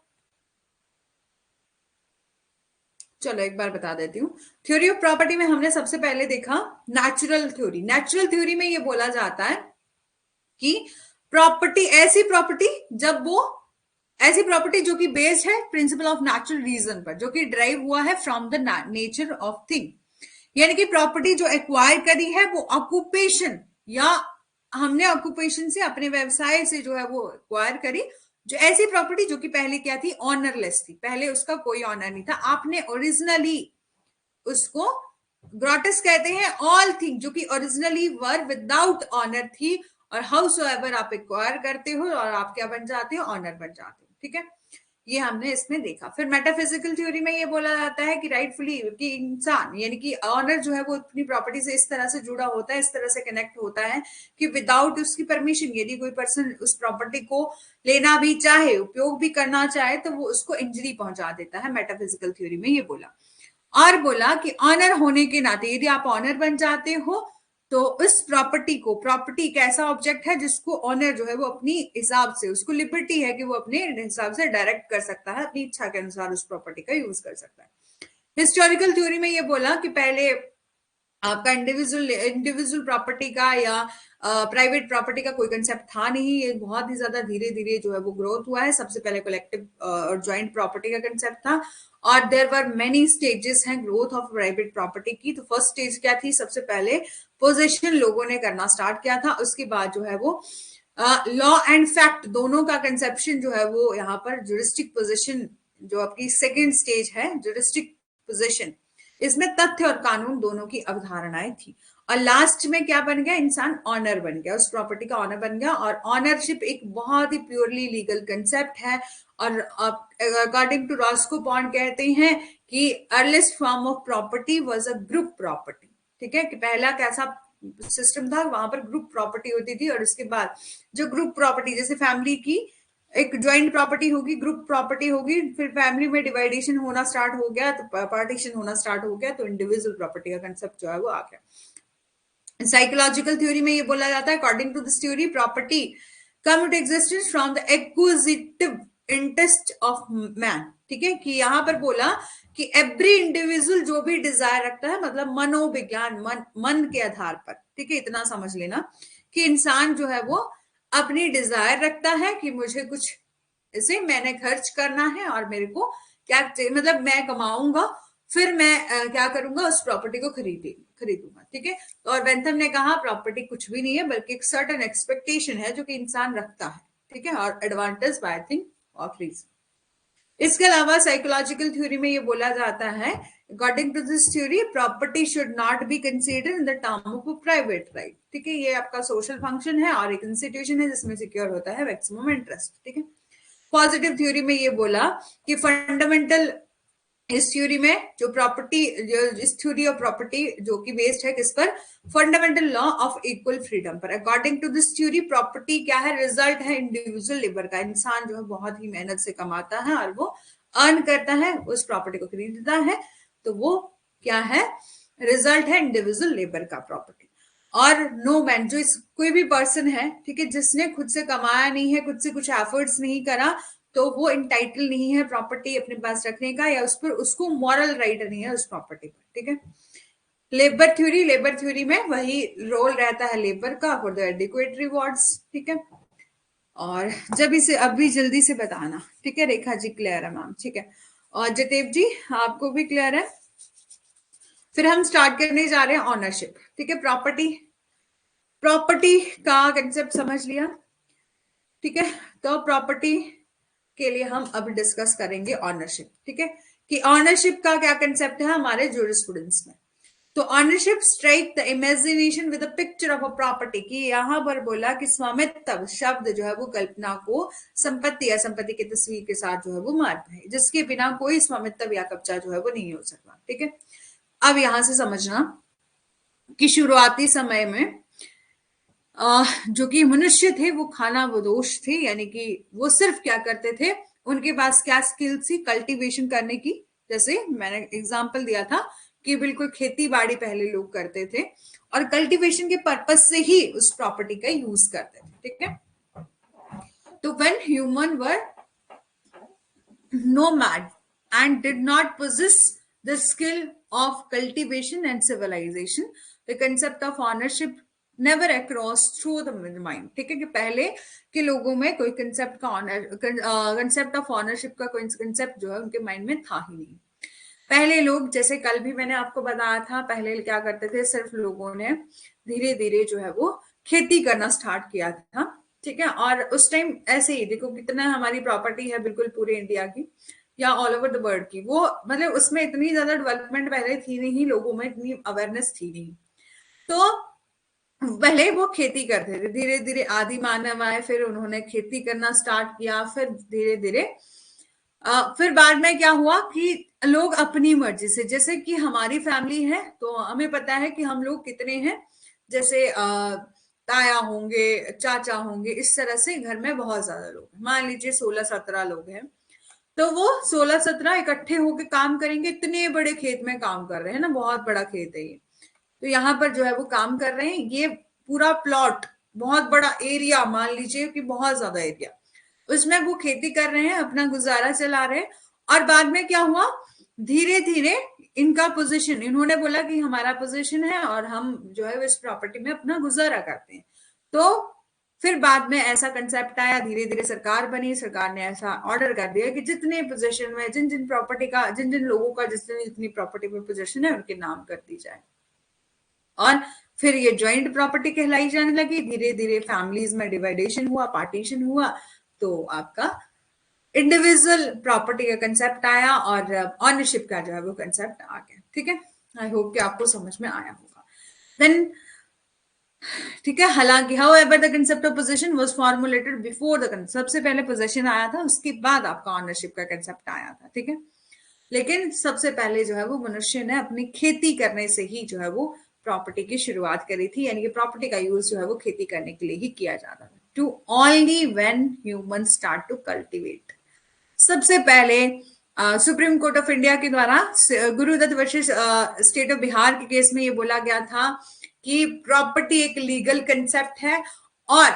चलो एक बार बता देती हूँ। थ्योरी ऑफ प्रॉपर्टी में हमने सबसे पहले देखा नेचुरल थ्योरी। नेचुरल थ्योरी में ये बोला जाता है कि प्रॉपर्टी ऐसी प्रॉपर्टी जो कि बेस्ड है प्रिंसिपल ऑफ नेचुरल रीजन पर, जो कि ड्राइव हुआ है from the nature of thing, यानी कि प्रॉपर्टी जो एक्वायर करी है वो ऑक्यूपेशन या हमने ऑक्यूपेशन से अपने व्यवसाय से जो है वो एक्वायर करी। जो ऐसी प्रॉपर्टी जो कि पहले क्या थी? ऑनरलेस थी, पहले उसका कोई ऑनर नहीं था, आपने ओरिजिनली उसको ग्रोटस कहते हैं ऑल थिंग जो कि ओरिजिनली वर विदाउट ऑनर थी, और हाउस एवर आप एक्वायर करते हो और आप क्या बन जाते हो? ऑनर बन जाते हो। ठीक है, ये हमने इसमें देखा। फिर मेटाफिजिकल थ्योरी में ये बोला जाता है कि राइटफुली कि इंसान यानी कि ऑनर जो है वो अपनी प्रॉपर्टी से इस तरह से जुड़ा होता है, इस तरह से कनेक्ट होता है कि विदाउट उसकी परमिशन यदि कोई पर्सन उस प्रॉपर्टी को लेना भी चाहे, उपयोग भी करना चाहे, तो वो उसको इंजरी पहुंचा देता है। मेटाफिजिकल थ्योरी में ये बोला, और बोला कि ऑनर होने के नाते यदि आप ऑनर बन जाते हो तो उस प्रॉपर्टी को, प्रॉपर्टी एक ऐसा ऑब्जेक्ट है जिसको ऑनर जो है वो अपनी हिसाब से, उसको लिबर्टी है कि वो अपने हिसाब से डायरेक्ट कर सकता है, अपनी इच्छा के अनुसार उस प्रॉपर्टी का यूज कर सकता है। हिस्टोरिकल थ्योरी में ये बोला कि पहले आपका इंडिविजुअल प्रॉपर्टी का या प्राइवेट प्रॉपर्टी का कोई कंसेप्ट था नहीं, ये बहुत ही ज्यादा धीरे धीरे जो है वो ग्रोथ हुआ है। सबसे पहले कलेक्टिव और ज्वाइंट प्रॉपर्टी का कंसेप्ट था, और देयर वर मेनी स्टेजेस हैं ग्रोथ ऑफ प्राइवेट प्रॉपर्टी की। तो फर्स्ट स्टेज क्या थी? सबसे पहले पोजेशन लोगों ने करना स्टार्ट किया था, उसके बाद जो है वो लॉ एंड फैक्ट दोनों का कंसेप्शन जो है वो यहाँ पर जुरिस्टिक पोजिशन जो आपकी सेकेंड स्टेज है, जुरिस्टिक पोजिशन, इसमें तथ्य और कानून दोनों की अवधारणाएं थी। और लास्ट में क्या बन गया? इंसान ऑनर बन गया, उस प्रॉपर्टी का ऑनर बन गया। और ऑनरशिप एक बहुत ही प्योरली लीगल कंसेप्ट है, और अकॉर्डिंग टू रॉस्को पॉन्ड कहते हैं कि earliest form of property was a group property. ठीक है, कि पहला कैसा सिस्टम था, वहां पर ग्रुप प्रॉपर्टी होती थी, और उसके बाद जो ग्रुप प्रॉपर्टी जैसे फैमिली की एक ज्वाइंट प्रॉपर्टी होगी, ग्रुप प्रॉपर्टी होगी, फिर फैमिली में डिवाइडेशन होना स्टार्ट हो गया, तो पार्टीशन होना स्टार्ट हो गया, तो इंडिविजुअल प्रॉपर्टी का कंसेप्ट जो है वो आ गया। साइकोलॉजिकल थ्योरी में ये बोला जाता है, according to this theory property come to existence from the acquisitive interest of man. ठीक है, कि यहां पर बोला कि एवरी इंडिविजुअल जो भी डिजायर रखता है, मतलब मनोविज्ञान, मन के आधार पर, ठीक है, इतना समझ लेना कि इंसान जो है वो अपनी डिजायर रखता है कि मुझे कुछ इसे मैंने खर्च करना है और मेरे को क्या, मतलब मैं कमाऊंगा, फिर मैं क्या करूंगा, उस प्रॉपर्टी को खरीदूंगा। ठीक है, और बेंथम ने कहा प्रॉपर्टी कुछ भी नहीं है बल्कि एक सर्टेन एक्सपेक्टेशन है जो कि इंसान रखता है। ठीक है, और advantage by thing of reason. इसके अलावा साइकोलॉजिकल थ्योरी में ये बोला जाता है, according to this theory property should not be considered in the term of private right. ठीक है, ये आपका सोशल फंक्शन है और एक इंस्टीट्यूशन है जिसमें सिक्योर होता है मैक्सिमम इंटरेस्ट। ठीक है, पॉजिटिव थ्योरी में ये बोला कि फंडामेंटल, इस थ्योरी में जो प्रॉपर्टी, इस थ्योरी ऑफ प्रॉपर्टी जो कि बेस्ड है किस पर, fundamental law of equal freedom पर। According to this theory property क्या है, रिजल्ट है इंडिविजुअल लेबर का। इंसान जो है बहुत ही मेहनत से कमाता है और वो अर्न करता है, उस प्रॉपर्टी को खरीदता है, तो वो क्या है, रिजल्ट है इंडिविजुअल लेबर का प्रॉपर्टी। और नो मैन, जो इस कोई भी पर्सन है, ठीक है, जिसने खुद से कमाया नहीं है, खुद से कुछ एफर्ट्स नहीं करा, तो वो इंटाइटल नहीं है प्रॉपर्टी अपने पास रखने का, या उस पर उसको मॉरल राइट नहीं है उस प्रॉपर्टी पर। ठीक है, लेबर थ्योरी में वही रोल रहता है लेबर का, फॉर द एडिक्वेट रिवॉर्ड्स। ठीक है, और जब इसे अभी जल्दी से बताना। ठीक है, रेखा जी क्लियर है मैम? ठीक है, और जतेव जी आपको भी क्लियर है? फिर हम स्टार्ट करने जा रहे हैं ऑनरशिप। ठीक है, प्रॉपर्टी का कंसेप्ट समझ लिया। ठीक है, तो प्रॉपर्टी के लिए हम अब डिस्कस करेंगे ऑनरशिप। ठीक है, कि ऑनरशिप का क्या कंसेप्ट है हमारे जूरिस्प्रूडेंस में। तो ownership strike the imagination with a picture of a property, कि यहां पर बोला कि स्वामित्व शब्द जो है वो कल्पना को संपत्ति या संपत्ति की तस्वीर के साथ जो है वो मारता है, जिसके बिना कोई स्वामित्व या कब्जा जो है वो नहीं हो सकता। ठीक है, अब यहां से समझना कि शुरुआती समय में जो कि मनुष्य थे वो खानाबदोश थे, यानी कि वो सिर्फ क्या करते थे, उनके पास क्या स्किल थी, कल्टीवेशन करने की। जैसे मैंने एग्जांपल दिया था कि बिल्कुल खेती बाड़ी पहले लोग करते थे और कल्टीवेशन के पर्पज से ही उस प्रॉपर्टी का यूज करते थे। ठीक है, तो when human were nomad and did not possess the skill of cultivation and civilization, the concept of ownership never across through the mind। ठीक है, कि पहले के लोगों में कोई कंसेप्ट का कंसेप्ट ऑफ ऑनरशिप का कोई कंसेप्ट जो है उनके माइंड में था ही नहीं। पहले लोग, जैसे कल भी मैंने आपको बताया था, पहले क्या करते थे, सिर्फ लोगों ने धीरे धीरे जो है वो खेती करना स्टार्ट किया था। ठीक है, और उस टाइम ऐसे ही देखो कितना हमारी प्रॉपर्टी है बिल्कुल पूरे इंडिया की या ऑल ओवर द वर्ल्ड की, वो मतलब उसमें इतनी ज्यादा डेवलपमेंट पहले थी नहीं, लोगों में इतनी अवेयरनेस थी नहीं। तो पहले वो खेती करते थे, धीरे धीरे आदि मानव आए, फिर उन्होंने खेती करना स्टार्ट किया, फिर धीरे धीरे फिर बाद में क्या हुआ कि लोग अपनी मर्जी से, जैसे कि हमारी फैमिली है तो हमें पता है कि हम लोग कितने हैं, जैसे ताया होंगे, चाचा होंगे, इस तरह से घर में बहुत ज्यादा लोग, मान लीजिए 16-17 लोग हैं, तो वो 16-17 इकट्ठे होके काम करेंगे, इतने बड़े खेत में काम कर रहे हैं ना, बहुत बड़ा खेत है ये, तो यहाँ पर जो है वो काम कर रहे हैं, ये पूरा प्लॉट बहुत बड़ा एरिया, मान लीजिए कि बहुत ज्यादा एरिया, उसमें वो खेती कर रहे हैं, अपना गुजारा चला रहे हैं। और बाद में क्या हुआ, धीरे धीरे इनका पोजीशन, इन्होंने बोला कि हमारा पोजीशन है और हम जो है इस प्रॉपर्टी में अपना गुजारा करते हैं। तो फिर बाद में ऐसा कंसेप्ट आया, धीरे धीरे सरकार बनी, सरकार ने ऐसा ऑर्डर कर दिया कि जितने पोजीशन में जिन जिन प्रॉपर्टी का, जिन जिन लोगों का जितनी जितनी प्रॉपर्टी में पोजीशन है उनके नाम कर दी जाए, और फिर ये ज्वाइंट प्रॉपर्टी कहलाई जाने लगी। धीरे धीरे फैमिलीज में डिवाइडेशन हुआ, पार्टीशन हुआ, तो आपका इंडिविजुअल प्रॉपर्टी का कंसेप्ट आया और ऑनरशिप का जो है वो कंसेप्ट आ गया। ठीक है, आई होप कि आपको समझ में आया होगा। देन ठीक है, हालांकि however the concept of position was formulated before the, सबसे पहले पोजीशन आया था, उसके बाद आपका ऑनरशिप का कंसेप्ट आया था। ठीक है, लेकिन सबसे पहले जो है वो मनुष्य ने अपनी खेती करने से ही जो है वो प्रॉपर्टी की शुरुआत करी थी, यानी कि प्रॉपर्टी का यूज जो है वो खेती करने के लिए ही किया जाता था। to only when humans start to cultivate. सबसे पहले सुप्रीम कोर्ट ऑफ इंडिया के द्वारा Gurudutt versus state of Bihar के केस में ये बोला गया था कि प्रॉपर्टी एक लीगल कंसेप्ट है, और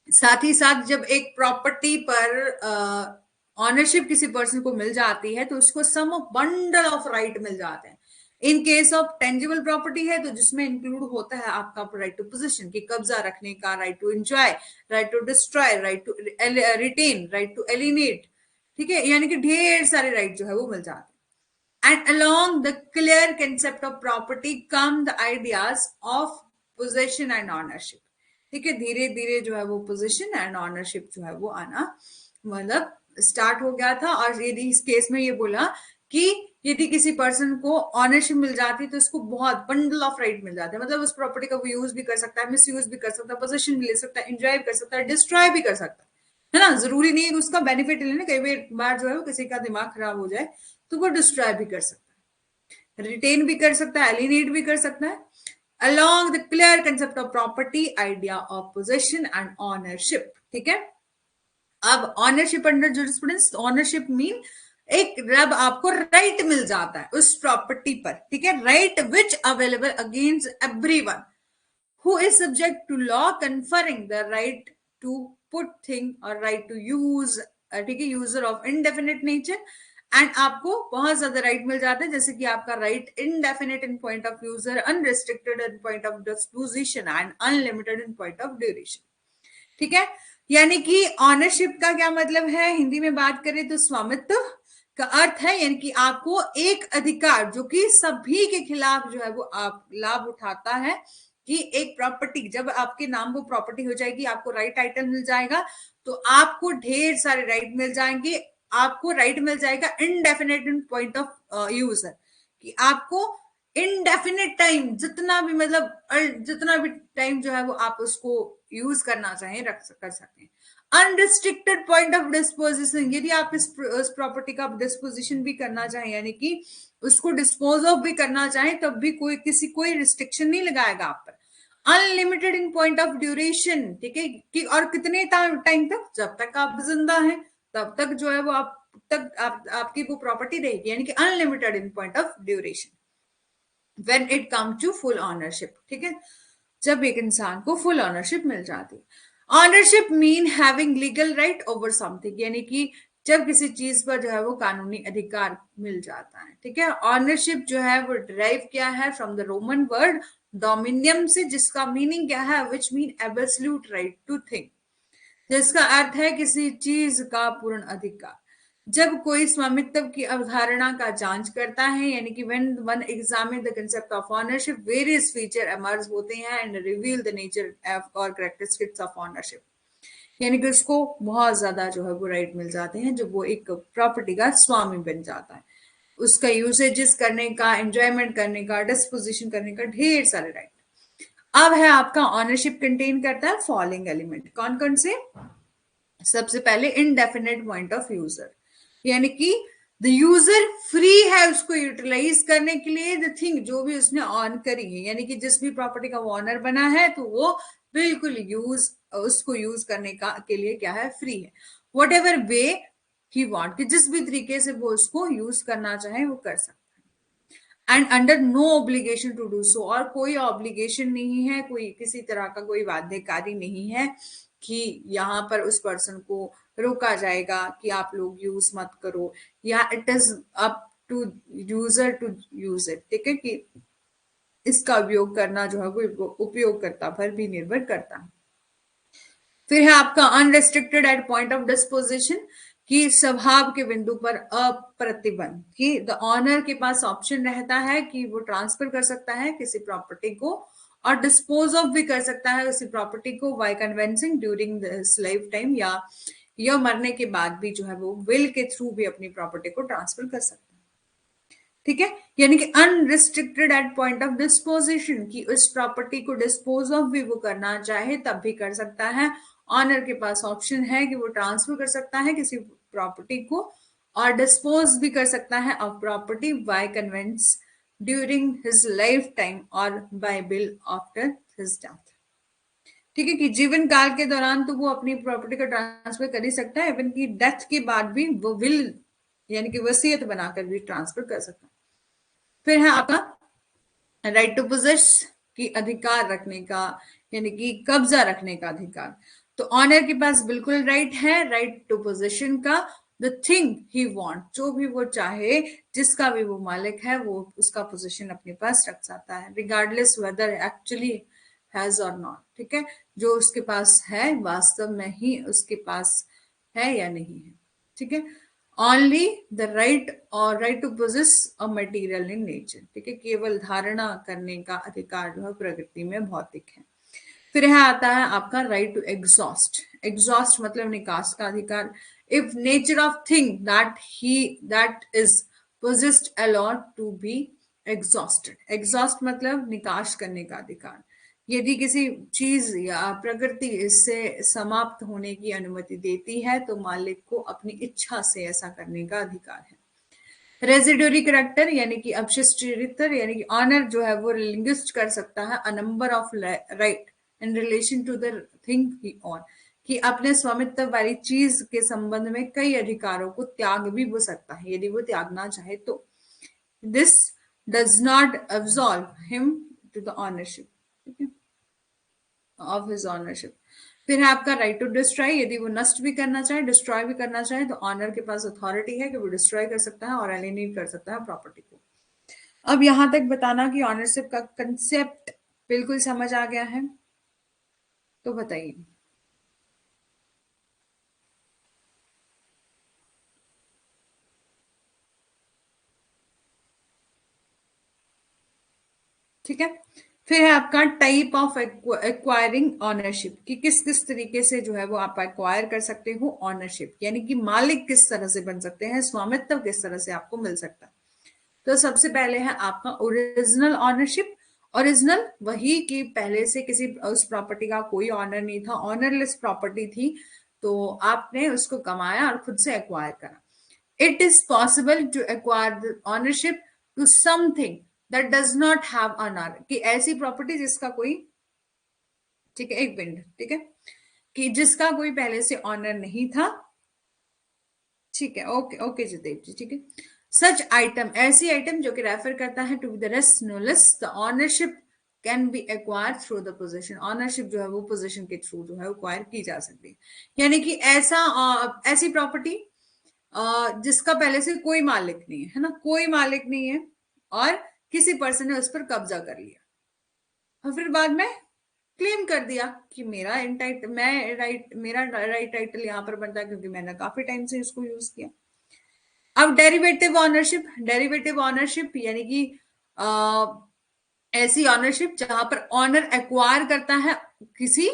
साथ ही साथ जब एक प्रॉपर्टी पर ऑनरशिप किसी पर्सन को मिल जाती है तो उसको सम ऑफ बंडल ऑफ राइट मिल जाते हैं. In case of tangible property है तो जिसमें इंक्लूड होता है आपका राइट टू पोजीशन की कब्जा रखने का, right to enjoy, right to destroy, right to retain, right to alienate. ठीक है, यानी कि ढेर सारे राइट जो है वो मिल जाते हैं. And along the clear concept of property come the ideas of possession and ownership. ठीक है, धीरे धीरे जो है वो पोजीशन एंड ऑनरशिप जो है वो आना मतलब स्टार्ट हो गया था. और यदि इस केस में ये बोला कि यदि किसी पर्सन को ऑनरशिप मिल जाती है तो उसको बहुत बंडल ऑफ राइट मिल जाते हैं, मतलब उस प्रॉपर्टी का वो यूज भी कर सकता है, मिस यूज भी कर सकता है, पोजीशन भी ले सकता है, एंजॉय भी कर सकता है, डिस्ट्रॉय भी कर सकता है ना. जरूरी नहीं है कि उसका बेनिफिट लेना, कई बार जो है वो किसी का दिमाग खराब हो जाए तो वो डिस्ट्रॉय भी कर सकता है, रिटेन भी कर सकता है, एलिनेट भी कर सकता है. along the clear concept of property, idea of possession and ownership. ठीक है, अब ownership under jurisprudence, ownership mean एक जब आपको राइट मिल जाता है उस प्रॉपर्टी पर. ठीक है, right which available against everyone who is subject to law, conferring the right to put thing और राइट टू यूज. ठीक है, user of indefinite nature. And आपको बहुत ज्यादा राइट मिल जाता है, जैसे कि आपका right indefinite in point of user, unrestricted in point of disposition and unlimited in point of duration. ठीक है, यानी कि ऑनरशिप का क्या मतलब है, हिंदी में बात करें तो स्वामित्व का अर्थ है, यानी कि आपको एक अधिकार जो कि सभी के खिलाफ जो है वो आप लाभ उठाता है, कि एक प्रॉपर्टी जब आपके नाम वो प्रॉपर्टी हो जाएगी, आपको राइट टाइटल मिल जाएगा तो आपको ढेर सारे राइट मिल जाएंगे. आपको राइट मिल जाएगा indefinite in point of user, कि आपको इनडेफिनेट टाइम जितना भी मतलब जितना भी टाइम जो है वो आप उसको यूज करना चाहें कर सकते हैं. अनरिस्ट्रिक्टेड पॉइंट ऑफ डिस्पोजिशन, यदि आप इस प्रॉपर्टी का डिस्पोजिशन भी करना चाहें, यानी कि उसको डिस्पोज ऑफ भी करना चाहें, तब भी कोई रिस्ट्रिक्शन नहीं लगाएगा आप पर. Unlimited in point of duration. ठीक है, कि और कितने टाइम तक, जब तक आप जिंदा हैं तब तक जो है वो आपकी वो प्रॉपर्टी रहेगी, यानी कि unlimited in point of duration. When it come to full ownership. ठीक है, जब एक इंसान को फुल ऑनरशिप मिल जाती है. Ownership mean having legal right over something, यानी कि जब किसी चीज पर जो है वो कानूनी अधिकार मिल जाता है. ठीक है, ऑनरशिप जो है वो डिराइव किया है from the Roman word dominium से, जिसका मीनिंग क्या है, which mean absolute right to thing, जिसका अर्थ है किसी चीज का पूर्ण अधिकार. जब कोई स्वामित्व की अवधारणा का जांच करता है, यानी कि when one examine the concept of ownership, various feature emerge होते हैं एंड रिवील द नेचर और कैरेक्टरिस्टिक्स ऑफ ऑनरशिप, यानी कि उसको बहुत ज्यादा जो है वो राइट मिल जाते हैं जब वो एक प्रॉपर्टी का स्वामी बन जाता है. उसका यूसेजेस करने का, एंजॉयमेंट करने का, डिस्पोजिशन करने का ढेर सारे राइट. अब है आपका ऑनरशिप कंटेन करता है फॉलोइंग एलिमेंट. कौन कौन से, सबसे पहले इनडेफिनेट पॉइंट ऑफ यूजर, यानी कि द यूजर फ्री है उसको यूटिलाइज करने के लिए द थिंग जो भी उसने ऑन करी है, यानी कि जिस भी प्रॉपर्टी का वो ऑनर बना है तो वो बिल्कुल उसको यूज करने का के लिए क्या है, फ्री है. What ever way he want, कि जिस भी तरीके से वो उसको यूज करना चाहे वो कर सकता है. And under no obligation to do so, और कोई ऑब्लिगेशन नहीं है, कोई किसी तरह का कोई बाध्यकारी नहीं है कि यहाँ पर उस पर्सन को रोका जाएगा कि आप लोग यूज मत करो, या it is up to user to use it. ठीक है, कि इसका उपयोग करना जो है वो उपयोगकर्ता पर भी निर्भर करता है. फिर है आपका unrestricted at point of disposition, कि स्वभाव के बिंदु पर अप्रतिबंध, कि द ऑनर के पास ऑप्शन रहता है कि वो ट्रांसफर कर सकता है किसी प्रॉपर्टी को और डिस्पोज ऑफ भी कर सकता है उसी प्रॉपर्टी को by conveyancing during this life time, या मरने के बाद भी जो है वो विल के थ्रू भी अपनी प्रॉपर्टी को ट्रांसफर कर सकता है. ठीक है, यानी कि unrestricted at point of disposition, कि उस प्रॉपर्टी को डिस्पोज ऑफ भी वो करना चाहे तब भी कर सकता है. ऑनर के पास ऑप्शन है कि वो ट्रांसफर कर सकता है किसी प्रॉपर्टी को और डिस्पोज भी कर सकता है of property by conveyance during his lifetime और by will after his death. ठीक है, कि जीवन काल के दौरान तो वो अपनी प्रॉपर्टी का ट्रांसफर कर ही सकता है, इवन की डेथ के बाद भी वो विल यानी कि वसीयत बनाकर भी ट्रांसफर कर सकता है। फिर है आपका राइट टू पोजेस, की अधिकार रखने का, यानी कि कब्जा रखने का अधिकार। तो ऑनर के पास बिल्कुल राइट है राइट टू पोजेशन का। द थिंग ही वांट, जो भी वो चाहे, जिसका भी वो मालिक है, वो उसका पोजीशन अपने पास रख सकता है, रिगार्डलेस वेदर एक्चुअली हैज और नॉट। ठीक है, जो उसके पास है वास्तव में ही उसके पास है या नहीं है। ठीक है, ओनली द राइट और right to possess a material in nature. ठीक है, केवल धारणा करने का अधिकार जो है प्रकृति में भौतिक है। फिर यहाँ आता है आपका राइट टू एग्जॉस्ट। एग्जॉस्ट मतलब निकास का अधिकार। If nature of thing that is possessed a lot to be exhausted. Exhaust मतलब निकाश करने का अधिकार। यदि किसी चीज या प्रकृति इससे समाप्त होने की अनुमति देती है तो मालिक को अपनी इच्छा से ऐसा करने का अधिकार है। रेजिडोरी करेक्टर यानी कि अपशिष्ट चरित्र, यानी कि ऑनर जो है वो लिंग्विस्ट कर सकता है a number of right in relation to the thing he own, कि अपने स्वामित्व वाली चीज के संबंध में कई अधिकारों को त्याग भी हो सकता है यदि वो त्यागना चाहे तो। This does not absolve him to the ownership, ठीक है, ऑफ हिज ऑनरशिप। फिर है आपका राइट टू डिस्ट्रॉय, यदि वो नष्ट भी करना चाहे, डिस्ट्रॉय भी करना चाहे, तो ऑनर के पास अथॉरिटी है कि वो डिस्ट्रॉय कर सकता है और एलिनेट कर सकता है प्रॉपर्टी को। अब यहां तक बताना कि ऑनरशिप का कंसेप्ट बिल्कुल समझ आ गया है, तो बताइए। ठीक है, फिर है आपका टाइप ऑफ एक्वायरिंग ऑनरशिप, कि किस किस तरीके से जो है वो आप एक्वायर कर सकते हो ऑनरशिप, यानी कि मालिक किस तरह से बन सकते हैं, स्वामित्व किस तरह से आपको मिल सकता है। तो सबसे पहले है आपका ओरिजिनल ऑनरशिप। ओरिजिनल वही कि पहले से किसी उस प्रॉपर्टी का कोई ऑनर नहीं था, ऑनरलेस प्रॉपर्टी थी, तो आपने उसको कमाया और खुद से एक्वायर करा। It is possible to acquire ownership to something that does not have owner, कि ऐसी प्रॉपर्टी जिसका कोई, ठीक है, एक मिनट, ठीक है, कि जिसका कोई पहले से ऑनर नहीं था। ठीक है, ओके ओके जितेश जी, ठीक है। सच आइटम, ऐसी आइटम जो कि रेफर करता है to the rest no less the ownership can be acquire through the position. Ownership जो है वो पोजीशन के थ्रू जो है एक्वायर की जा सकती है, यानी कि ऐसी प्रॉपर्टी जिसका पहले से कोई मालिक नहीं है ना, कोई मालिक नहीं है, और किसी पर्सन ने उस पर कब्जा कर लिया और फिर बाद में क्लेम कर दिया कि मेरा राइट टाइटल यहाँ पर बनता है क्योंकि मैंने काफी टाइम से इसको यूज किया। अब डेरिवेटिव ऑनरशिप, डेरिवेटिव ऑनरशिप यानी कि ऐसी ऑनरशिप जहां पर ऑनर एक्वायर करता है, किसी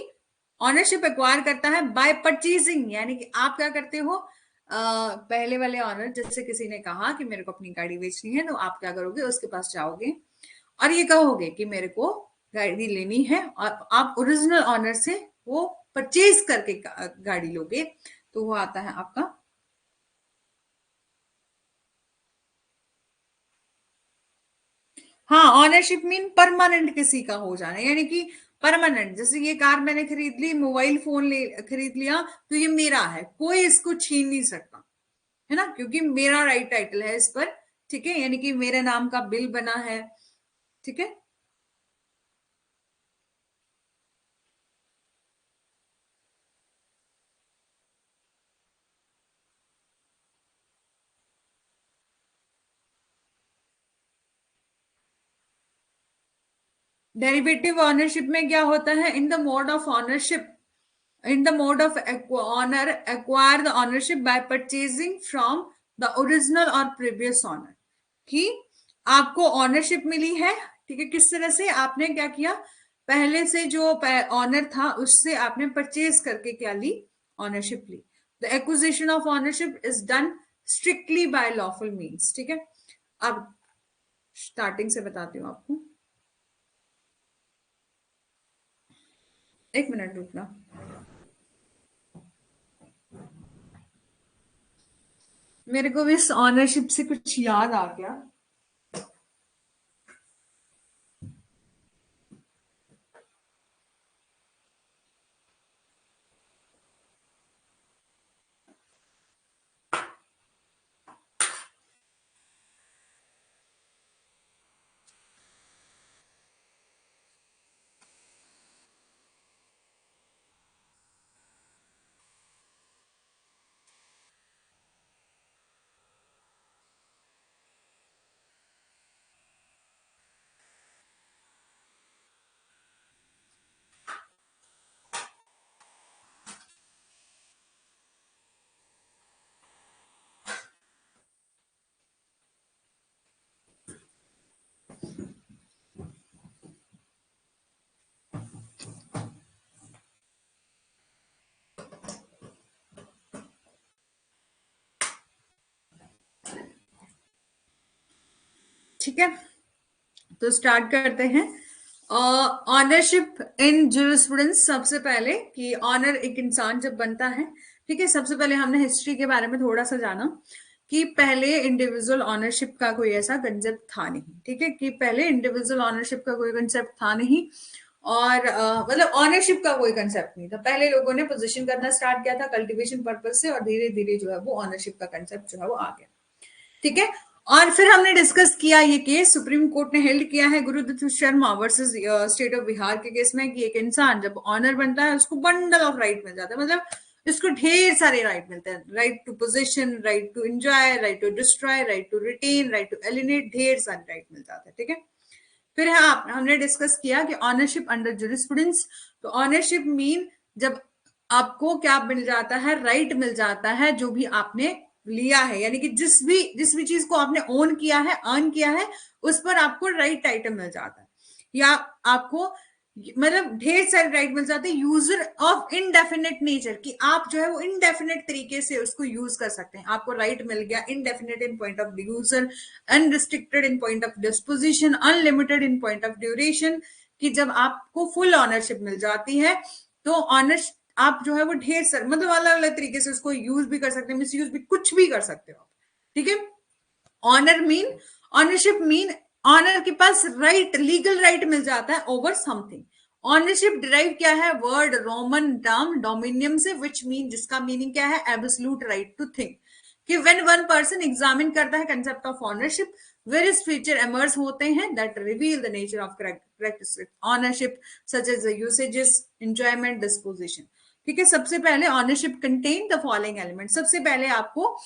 ऑनरशिप एक्वायर करता है बाय परचेजिंग, यानी कि आप क्या करते हो, पहले वाले ऑनर, जैसे किसी ने कहा कि मेरे को अपनी गाड़ी बेचनी है, तो आप क्या करोगे, उसके पास जाओगे और ये कहोगे कि मेरे को गाड़ी लेनी है, और आप ओरिजिनल ऑनर से वो परचेज करके गाड़ी लोगे, तो वो आता है आपका। हाँ, ऑनरशिप मीन परमानेंट किसी का हो जाना, यानी कि परमानेंट, जैसे ये कार मैंने खरीद ली, मोबाइल फोन ले खरीद लिया, तो ये मेरा है, कोई इसको छीन नहीं सकता, है ना, क्योंकि मेरा राइट टाइटल है इस पर। ठीक है, यानी कि मेरे नाम का बिल बना है। ठीक है, डेरिवेटिव ऑनरशिप में क्या होता है, in the mode of ownership, in the mode of honor acquire the ownership by purchasing from the original or previous owner, कि आपको ऑनरशिप मिली है। ठीक है, किस तरह से आपने क्या किया, पहले से जो ऑनर था उससे आपने परचेज करके क्या ली, ऑनरशिप ली। The acquisition of ownership is done strictly by lawful means. ठीक है, अब स्टार्टिंग से बताती हूँ आपको, एक मिनट रुकना। मेरे को भी इस ऑनरशिप से कुछ याद आ गया। ठीक है, तो स्टार्ट करते हैं। ऑनरशिप इन ज्यूरिस्प्रूडेंस। सबसे पहले कि ऑनर एक इंसान जब बनता है, ठीक है, सबसे पहले हमने हिस्ट्री के बारे में थोड़ा सा जाना कि पहले इंडिविजुअल ऑनरशिप का कोई ऐसा कंसेप्ट था नहीं, ठीक है, कि पहले इंडिविजुअल ऑनरशिप का कोई कंसेप्ट था नहीं, और मतलब ऑनरशिप का कोई कंसेप्ट नहीं था। पहले लोगों ने पोजीशन करना स्टार्ट किया था कल्टीवेशन पर्पज से, और धीरे धीरे जो है वो ऑनरशिप का कंसेप्ट जो है वो आ गया, ठीक है। और फिर हमने डिस्कस किया ये केस सुप्रीम कोर्ट ने हेल्ड किया है Gurudutt Sharma versus state of Bihar के केस में, कि एक इंसान जब ऑनर बनता है उसको बंडल ऑफ राइट मिल जाता है, मतलब इसको ढेर सारे राइट मिलते हैं, right to position, right to enjoy, right to destroy, right to retain, right to alienate, ढेर सारे राइट मिल जाते हैं, ठीक है। फिर हमने डिस्कस किया कि ऑनरशिप अंडर ज्यूरिस्प्रूडेंस, तो ऑनरशिप मीन जब आपको क्या मिल जाता है, राइट मिल जाता है जो भी आपने लिया है, यानी कि जिस भी चीज को आपने ओन किया है, अर्न किया है, उस पर आपको राइट आइटम मिल जाता है, या आपको मतलब ढेर सारे राइट मिल जाते हैं यूजर ऑफ इनडेफिनेट नेचर, कि आप जो है वो इनडेफिनेट तरीके से उसको यूज कर सकते हैं। आपको राइट मिल गया indefinite in point of user, unrestricted in point of disposition, unlimited in point of duration, कि जब आपको फुल ऑनरशिप मिल जाती है तो ऑनर आप जो है वो ढेर सारे मतलब अलग अलग तरीके से उसको यूज भी कर सकते हैं, मिस यूज भी, कुछ भी कर सकते हो आप, ठीक है। ऑनरशिप मीन ऑनर के पास राइट, लीगल राइट मिल जाता है ओवर समथिंग। ऑनरशिप डिराइव क्या है, वर्ड रोमन टर्म डोमिनियम से, विच मीन, जिसका मीनिंग क्या है, एब्सोल्यूट राइट टू थिंक, कि व्हेन वन पर्सन एग्जामिन करता है concept of ownership, various feature emerge होते हैं that reveal the nature of correct ownership, such as usages, enjoyment, disposition, ठीक है। सबसे पहले ownership contain the following element. सबसे पहले आपको,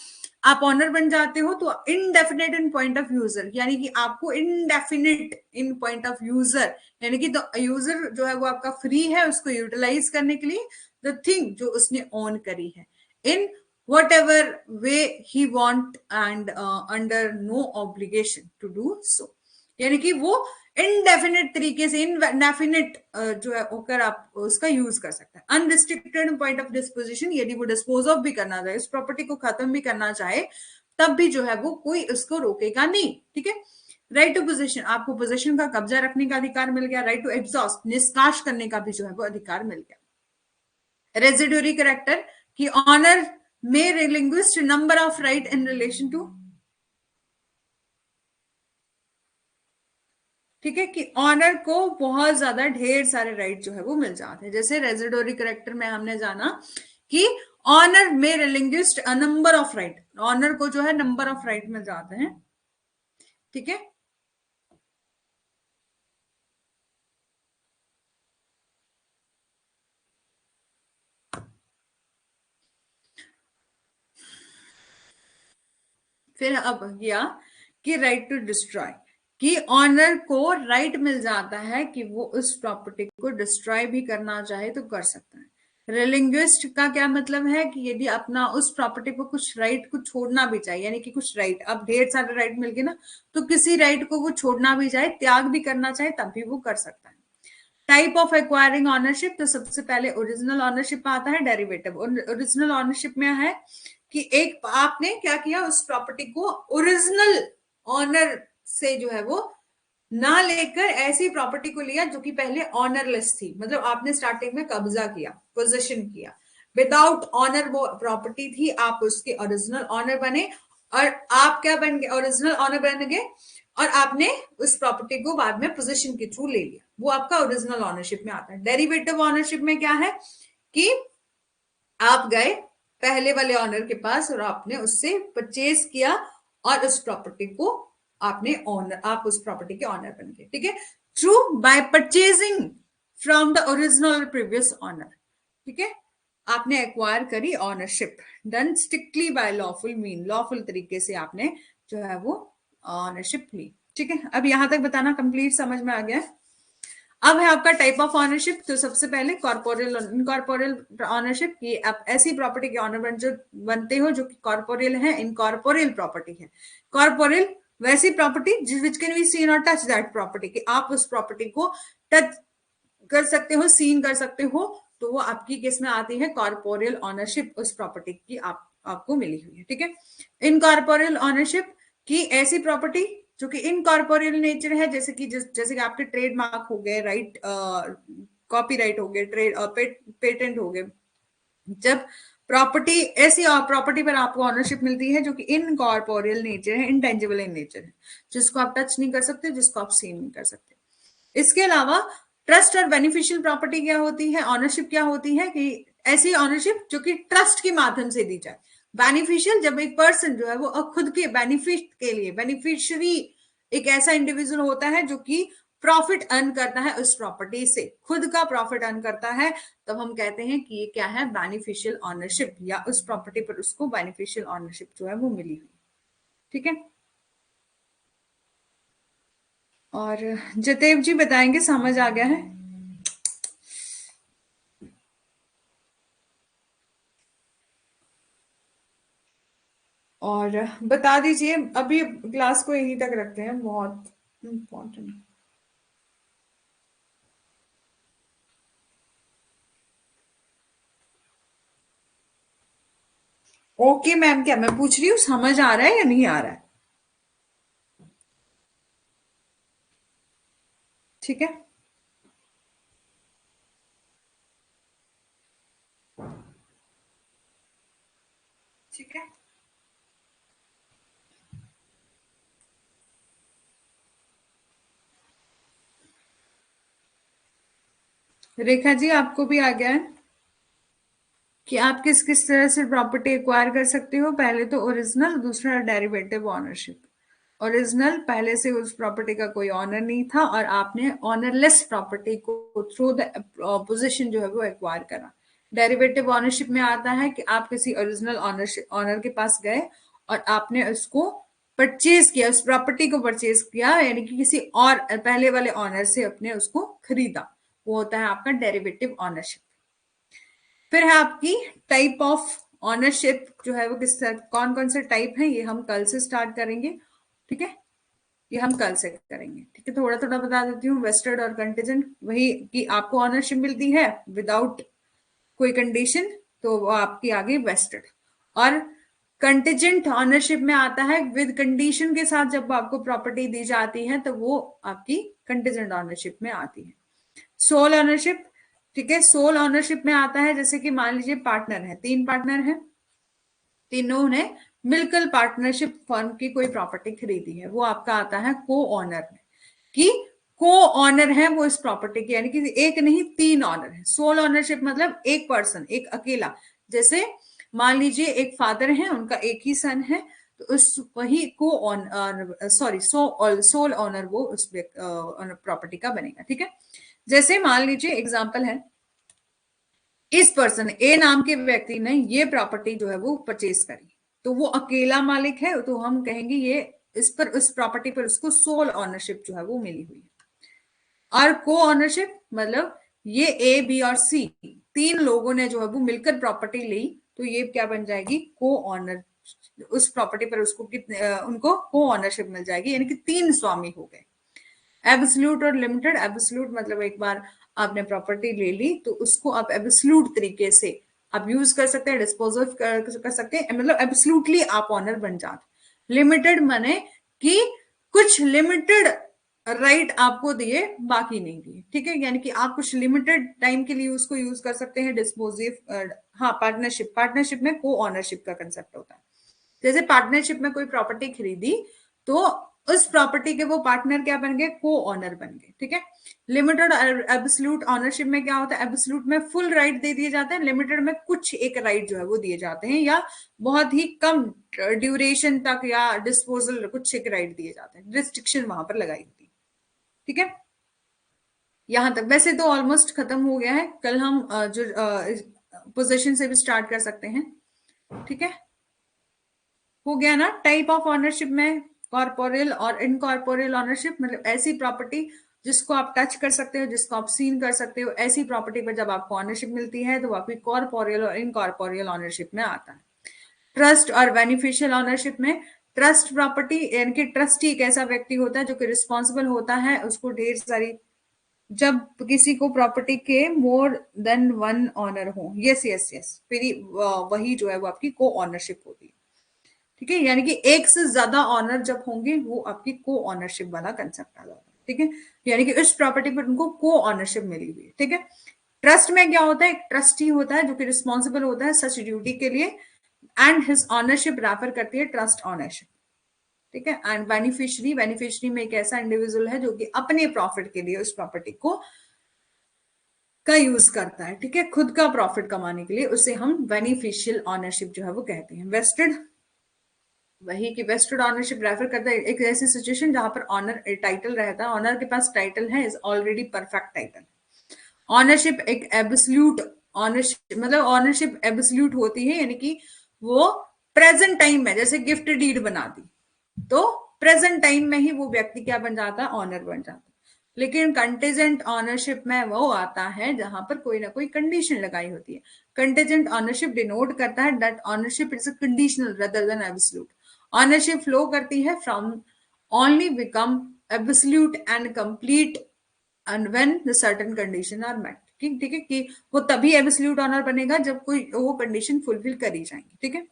आप ऑनर बन जाते हो तो indefinite in point of user, यानी कि आपको indefinite in point of user, यानी कि यूजर जो है वो आपका फ्री है उसको यूटिलाइज करने के लिए द थिंग जो उसने ऑन करी है, in whatever way he want and under no obligation to do so, यानी कि वो इनडेफिनेट तरीके से, इनडेफिनेट जो है होकर आप उसका यूज कर सकते हैं। अनरिस्ट्रिक्टेड पॉइंट ऑफ डिस्पोजिशन, यदि वो डिस्पोज ऑफ भी करना चाहे, उस प्रॉपर्टी को खत्म भी करना चाहे, तब भी जो है वो कोई उसको रोकेगा नहीं, ठीक है। राइट टू पोजीशन, आपको पोजीशन का कब्जा रखने का अधिकार मिल गया। राइट टू एग्जॉस्ट, निष्काश करने का भी जो है वो अधिकार मिल गया। रेजिडुअरी कैरेक्टर, कि ऑनर में relinquishes number of right in relation to, ठीक है, कि ऑनर को बहुत ज्यादा ढेर सारे राइट जो है वो मिल जाते हैं। जैसे रेजिडोरी करेक्टर में हमने जाना कि ऑनर में relinquishes a number of right, owner को जो है नंबर ऑफ राइट मिल जाते हैं, ठीक है। फिर अब गया कि राइट टू डिस्ट्रॉय, कि ऑनर को राइट मिल जाता है कि वो उस प्रॉपर्टी को डिस्ट्रॉय भी करना चाहे तो कर सकता है। रिलिंग्विस्ट का क्या मतलब है, कि यदि अपना उस प्रॉपर्टी को कुछ राइट को छोड़ना भी चाहिए, यानी कि कुछ राइट, अब ढेर सारे राइट मिल गए ना, तो किसी राइट को वो छोड़ना भी चाहे, त्याग भी करना चाहे, तब भी वो कर सकता है। टाइप ऑफ एक्वायरिंग ऑनरशिप, तो सबसे पहले ओरिजिनल ऑनरशिप आता है, डेरिवेटिव। ओरिजिनल ऑनरशिप में है कि एक आपने क्या किया, उस प्रॉपर्टी को ओरिजिनल ऑनर से जो है वो ना लेकर ऐसी प्रॉपर्टी को लिया जो कि पहले ऑनरलेस थी, मतलब आपने स्टार्टिंग में कब्जा किया, पोजीशन किया, विदाउट ऑनर वो प्रॉपर्टी थी, आप उसके ओरिजिनल ऑनर बने, और आप क्या बन गए, ओरिजिनल ऑनर बन गए, और आपने उस प्रॉपर्टी को बाद में पोजीशन के थ्रू ले लिया, वो आपका ओरिजिनल ऑनरशिप में आता है। डेरिवेटिव ऑनरशिप में क्या है कि आप गए पहले वाले ऑनर के पास और आपने उससे परचेज किया, और उस प्रॉपर्टी को आपने ऑनर, आप उस प्रॉपर्टी के ऑनर बन गए, ठीक है। Through by purchasing from the original previous owner, ठीक है, आपने एक्वायर करी ownership, done strictly by lawful mean, lawful तरीके से आपने जो है वो ऑनरशिप ली, ठीक है। अब यहां तक बताना कंप्लीट समझ में आ गया। अब है आपका टाइप ऑफ ऑनरशिप, तो सबसे पहले कॉर्पोरियल, इनकॉर्पोरियल ऑनरशिप, ये आप ऐसी प्रॉपर्टी के ऑनर जो बनते हो जो कि कॉर्पोरियल है, इनकॉर्पोरियल प्रॉपर्टी है। कॉर्पोरियल वैसी property which can be seen और टच दैट प्रॉपर्टी, कि आप उस प्रॉपर्टी को टच कर सकते हो, सीन कर सकते हो, तो वो आपकी केस में आती है कॉर्पोरियल ऑनरशिप, उस प्रॉपर्टी की आपको मिली हुई है, ठीक है। इनकॉर्पोरियल ऑनरशिप की ऐसी प्रॉपर्टी जो कि इनकॉर्पोरियल नेचर है, जैसे कि जैसे कि आपके ट्रेडमार्क हो गए, राइट, कॉपीराइट हो गए, पेटेंट हो गए। जब प्रॉपर्टी, ऐसी प्रॉपर्टी पर आपको ऑनरशिप मिलती है जो कि इनकॉर्पोरियल नेचर है, इंटेंजिबल इन नेचर है, जिसको आप टच नहीं कर सकते, जिसको आप सीन नहीं कर सकते। इसके अलावा ट्रस्ट और बेनिफिशियल प्रॉपर्टी क्या होती है, ऑनरशिप क्या होती है कि ऐसी ऑनरशिप जो कि ट्रस्ट के माध्यम से दी जाए। बेनिफिशियल, जब एक पर्सन जो है वो खुद के बेनिफिट के लिए, बेनिफिशियरी एक ऐसा इंडिविजुअल होता है जो कि प्रॉफिट अर्न करता है उस प्रॉपर्टी से, खुद का प्रॉफिट अर्न करता है, तब हम कहते हैं कि ये क्या है, बेनिफिशियल ऑनरशिप, या उस प्रॉपर्टी पर उसको बेनिफिशियल ऑनरशिप जो है वो मिली हुई। ठीक है, और जतेव जी बताएंगे, समझ आ गया है? और बता दीजिए, अभी क्लास को यहीं तक रखते हैं, बहुत इम्पोर्टेंट। ओके मैम, क्या मैं पूछ रही हूँ, समझ आ रहा है या नहीं आ रहा है? ठीक है, ठीक है। रेखा जी, आपको भी आ गया है कि आप किस किस तरह से प्रॉपर्टी एक्वायर कर सकते हो? पहले तो ओरिजिनल, दूसरा डेरिवेटिव ऑनरशिप। ओरिजिनल, पहले से उस प्रॉपर्टी का कोई ऑनर नहीं था और आपने ऑनरलेस प्रॉपर्टी को थ्रू द पोजीशन जो है वो एक्वायर करा। डेरिवेटिव ऑनरशिप में आता है कि आप किसी ओरिजिनल ऑनरशिप ऑनर के पास गए और आपने उसको परचेज किया, उस प्रॉपर्टी को परचेज किया, यानी कि किसी और पहले वाले ऑनर से अपने उसको खरीदा, वो होता है आपका डेरिवेटिव ऑनरशिप। फिर है आपकी टाइप ऑफ ऑनरशिप जो है वो किस तरह, कौन कौन से टाइप है, ये हम कल से स्टार्ट करेंगे। ठीक है, ये हम कल से करेंगे। ठीक है, थोड़ा थोड़ा बता देती हूँ। वेस्टेड और कंटीजेंट, वही कि आपको ऑनरशिप मिलती है विदाउट कोई कंडीशन, तो वो आपकी आ गई वेस्टेड। और कंटीजेंट ऑनरशिप में आता है विद कंडीशन के साथ, जब आपको प्रॉपर्टी दी जाती है तो वो आपकी कंटीजेंट ऑनरशिप में आती है। सोल ओनरशिप, ठीक है, सोल ओनरशिप में आता है जैसे कि मान लीजिए पार्टनर है, तीन पार्टनर है, तीनों ने मिलकर पार्टनरशिप फर्म की कोई प्रॉपर्टी खरीदी है, वो आपका आता है को ऑनर में, कि को ऑनर है वो इस प्रॉपर्टी की, यानी कि एक नहीं तीन ऑनर है। सोल ओनरशिप मतलब एक पर्सन, एक अकेला, जैसे मान लीजिए एक फादर है, उनका एक ही सन है, तो उस वही को ऑनर, सॉरी, सोल ऑनर वो उस प्रॉपर्टी का बनेगा। ठीक है, जैसे मान लीजिए एग्जांपल है, इस पर्सन ए नाम के व्यक्ति ने ये प्रॉपर्टी जो है वो परचेज करी, तो वो अकेला मालिक है, तो हम कहेंगे ये इस पर, उस प्रॉपर्टी पर उसको सोल ऑनरशिप जो है वो मिली हुई है। और को ऑनरशिप मतलब ये ए बी और सी तीन लोगों ने जो है वो मिलकर प्रॉपर्टी ली, तो ये क्या बन जाएगी, को ऑनर, उस प्रॉपर्टी पर उसको कितने उनको को ऑनरशिप मिल जाएगी, यानी कि तीन स्वामी हो गए। एब्सोल्यूट और लिमिटेड, एब्सोल्यूट मतलब एक बार आपने प्रॉपर्टी ले ली तो उसको आप एब्सोल्यूट तरीके से आप यूज कर सकते हैं, डिस्पोजल कर सकते हैं, मतलब एब्सोल्युटली आप ऑनर बन जाते। लिमिटेड माने कि कुछ लिमिटेड राइट आपको दिए, बाकी नहीं दिए। ठीक है, यानी कि आप कुछ लिमिटेड टाइम के लिए उसको यूज कर सकते हैं, डिस्पोजिव। हाँ, पार्टनरशिप, पार्टनरशिप में को ऑनरशिप का कंसेप्ट होता है। जैसे पार्टनरशिप में कोई प्रॉपर्टी खरीदी, तो उस प्रॉपर्टी के वो पार्टनर क्या बन गए, को ऑनर बन गए। ठीक है, लिमिटेड और एब्सोल्यूट ऑनरशिप में क्या होता है, एब्सोल्यूट में फुल राइट दे दिए जाते हैं, लिमिटेड में कुछ एक राइट जो है वो दिए जाते हैं, या बहुत ही कम ड्यूरेशन तक, या डिस्पोजल कुछ एक राइट दिए जाते हैं, रिस्ट्रिक्शन वहां पर लगाई होती है। ठीक है, यहां तक वैसे तो ऑलमोस्ट खत्म हो गया है, कल हम जो पोजीशन से भी स्टार्ट कर सकते हैं। ठीक है, हो गया ना? टाइप ऑफ ऑनरशिप में कॉर्पोरियल और इनकॉर्पोरियल ऑनरशिप, मतलब ऐसी प्रॉपर्टी जिसको आप टच कर सकते हो, जिसको आप सीन कर सकते हो, ऐसी प्रॉपर्टी पर जब आपको ऑनरशिप मिलती है तो वो आपकी कॉर्पोरियल और इनकॉर्पोरियल ऑनरशिप में आता है। ट्रस्ट और बेनिफिशियल ऑनरशिप में, ट्रस्ट प्रॉपर्टी यानी कि ट्रस्टी एक ऐसा व्यक्ति होता है जो कि रिस्पॉन्सिबल होता है, उसको ढेर सारी, जब किसी को प्रॉपर्टी के मोर देन वन ऑनर हो, यस यस यस, फिर वही जो है वो आपकी को ऑनरशिप होती है। ठीक है, यानी कि एक से ज्यादा ऑनर जब होंगे वो आपकी को ऑनरशिप वाला कंसेप्ट आ जाता है। ठीक है, यानी कि इस प्रॉपर्टी पर उनको को ऑनरशिप मिली हुई है। ठीक है, ट्रस्ट में क्या होता है, एक ट्रस्टी होता है जो कि रिस्पॉन्सिबल होता है सच ड्यूटी के लिए, एंड हिज ऑनरशिप रेफर करती है ट्रस्ट ऑनरशिप। ठीक है, एंड बेनिफिशियरी, बेनिफिशियरी में एक ऐसा इंडिविजुअल है जो कि अपने प्रॉफिट के लिए उस प्रॉपर्टी को का यूज करता है। ठीक है, खुद का प्रॉफिट कमाने के लिए, उसे हम बेनिफिशियल ऑनरशिप जो है वो कहते हैं। वेस्टेड, वही कि वेस्टेड ऑनरशिप रेफर करता है एक ऐसी सिचुएशन जहां पर ऑनर टाइटल रहता है, ऑनर के पास टाइटल है, is already perfect title. Ownership एक एब्सोल्यूट ऑनरशिप, मतलब ऑनरशिप एब्सोल्यूट होती है, यानी कि वो प्रेजेंट टाइम में, जैसे गिफ्ट डीड बना दी तो प्रेजेंट टाइम में ही वो व्यक्ति क्या बन जाता है, ऑनर बन जाता है। लेकिन कंटेजेंट ऑनरशिप में वो आता है जहां पर कोई ना कोई कंडीशन लगाई होती है। कंटेजेंट ऑनरशिप डिनोट करता है that ownership is a conditional rather than absolute. Ownership flow करती है from only become absolute and complete and when the certain condition are met. ठीक है, कि वो तभी एब्सोल्यूट ऑनर बनेगा जब कोई वो कंडीशन फुलफिल करी जाएंगी। ठीक है,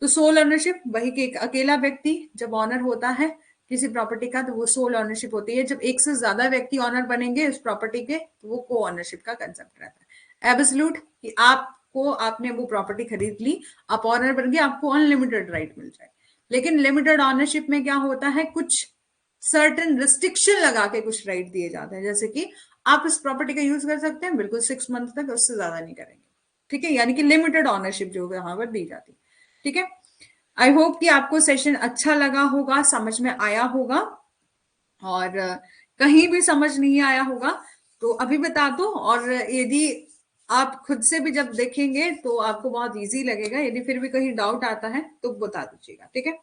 तो सोल ऑनरशिप, वही कि एक अकेला व्यक्ति जब ऑनर होता है किसी प्रॉपर्टी का तो वो सोल ऑनरशिप होती है। जब एक से ज्यादा व्यक्ति ऑनर बनेंगे उस प्रॉपर्टी के तो वो को ऑनरशिप का कंसेप्ट रहता है। एब्सोल्यूट, कि आपको, आपने वो प्रॉपर्टी खरीद ली, आप ऑनर बन गए, आपको अनलिमिटेड राइट मिल जाए। लेकिन लिमिटेड ऑनरशिप में क्या होता है, कुछ सर्टेन रिस्ट्रिक्शन लगा के कुछ राइट दिए जाते हैं, जैसे कि आप इस प्रॉपर्टी का यूज कर सकते हैं बिल्कुल 6 मंथ तक, उससे ज्यादा नहीं करेंगे। ठीक है, यानी कि लिमिटेड ऑनरशिप जो यहाँ पर दी जाती है। ठीक है, आई होप कि आपको सेशन अच्छा लगा होगा, समझ में आया होगा, और कहीं भी समझ नहीं आया होगा तो अभी बता दो, और यदि आप खुद से भी जब देखेंगे तो आपको बहुत इजी लगेगा। यदि फिर भी कहीं डाउट आता है तो बता दीजिएगा। ठीक है,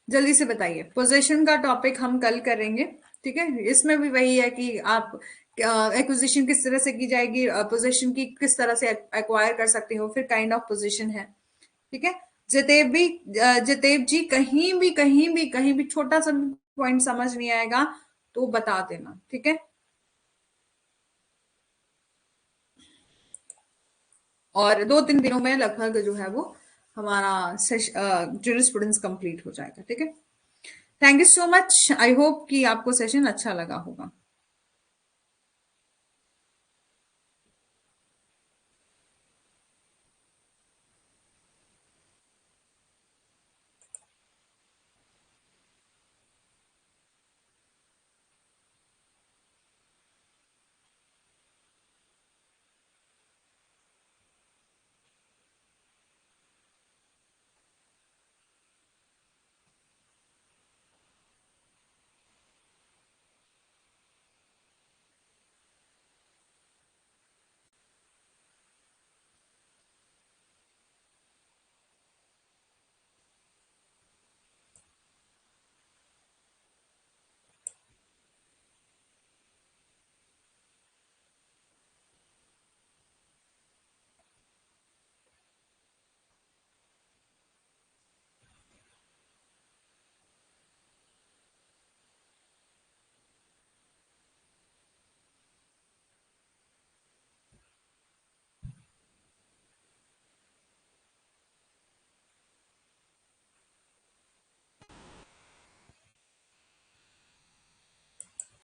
जल्दी से बताइए। पोजीशन का टॉपिक हम कल करेंगे। ठीक है, इसमें भी वही है कि आप एक्विजिशन किस तरह से की जाएगी, पोजीशन की किस तरह से एक्वायर कर सकते हो, फिर काइंड ऑफ पोजीशन है। ठीक है, जितेब जी, कहीं भी छोटा सा पॉइंट समझ नहीं आएगा तो बता देना। ठीक है, और 2-3 दिनों में लगभग जो है वो हमारा जुरिस्प्रूडेंस कंप्लीट हो जाएगा। ठीक है, thank you so much, I hope कि आपको सेशन अच्छा लगा होगा।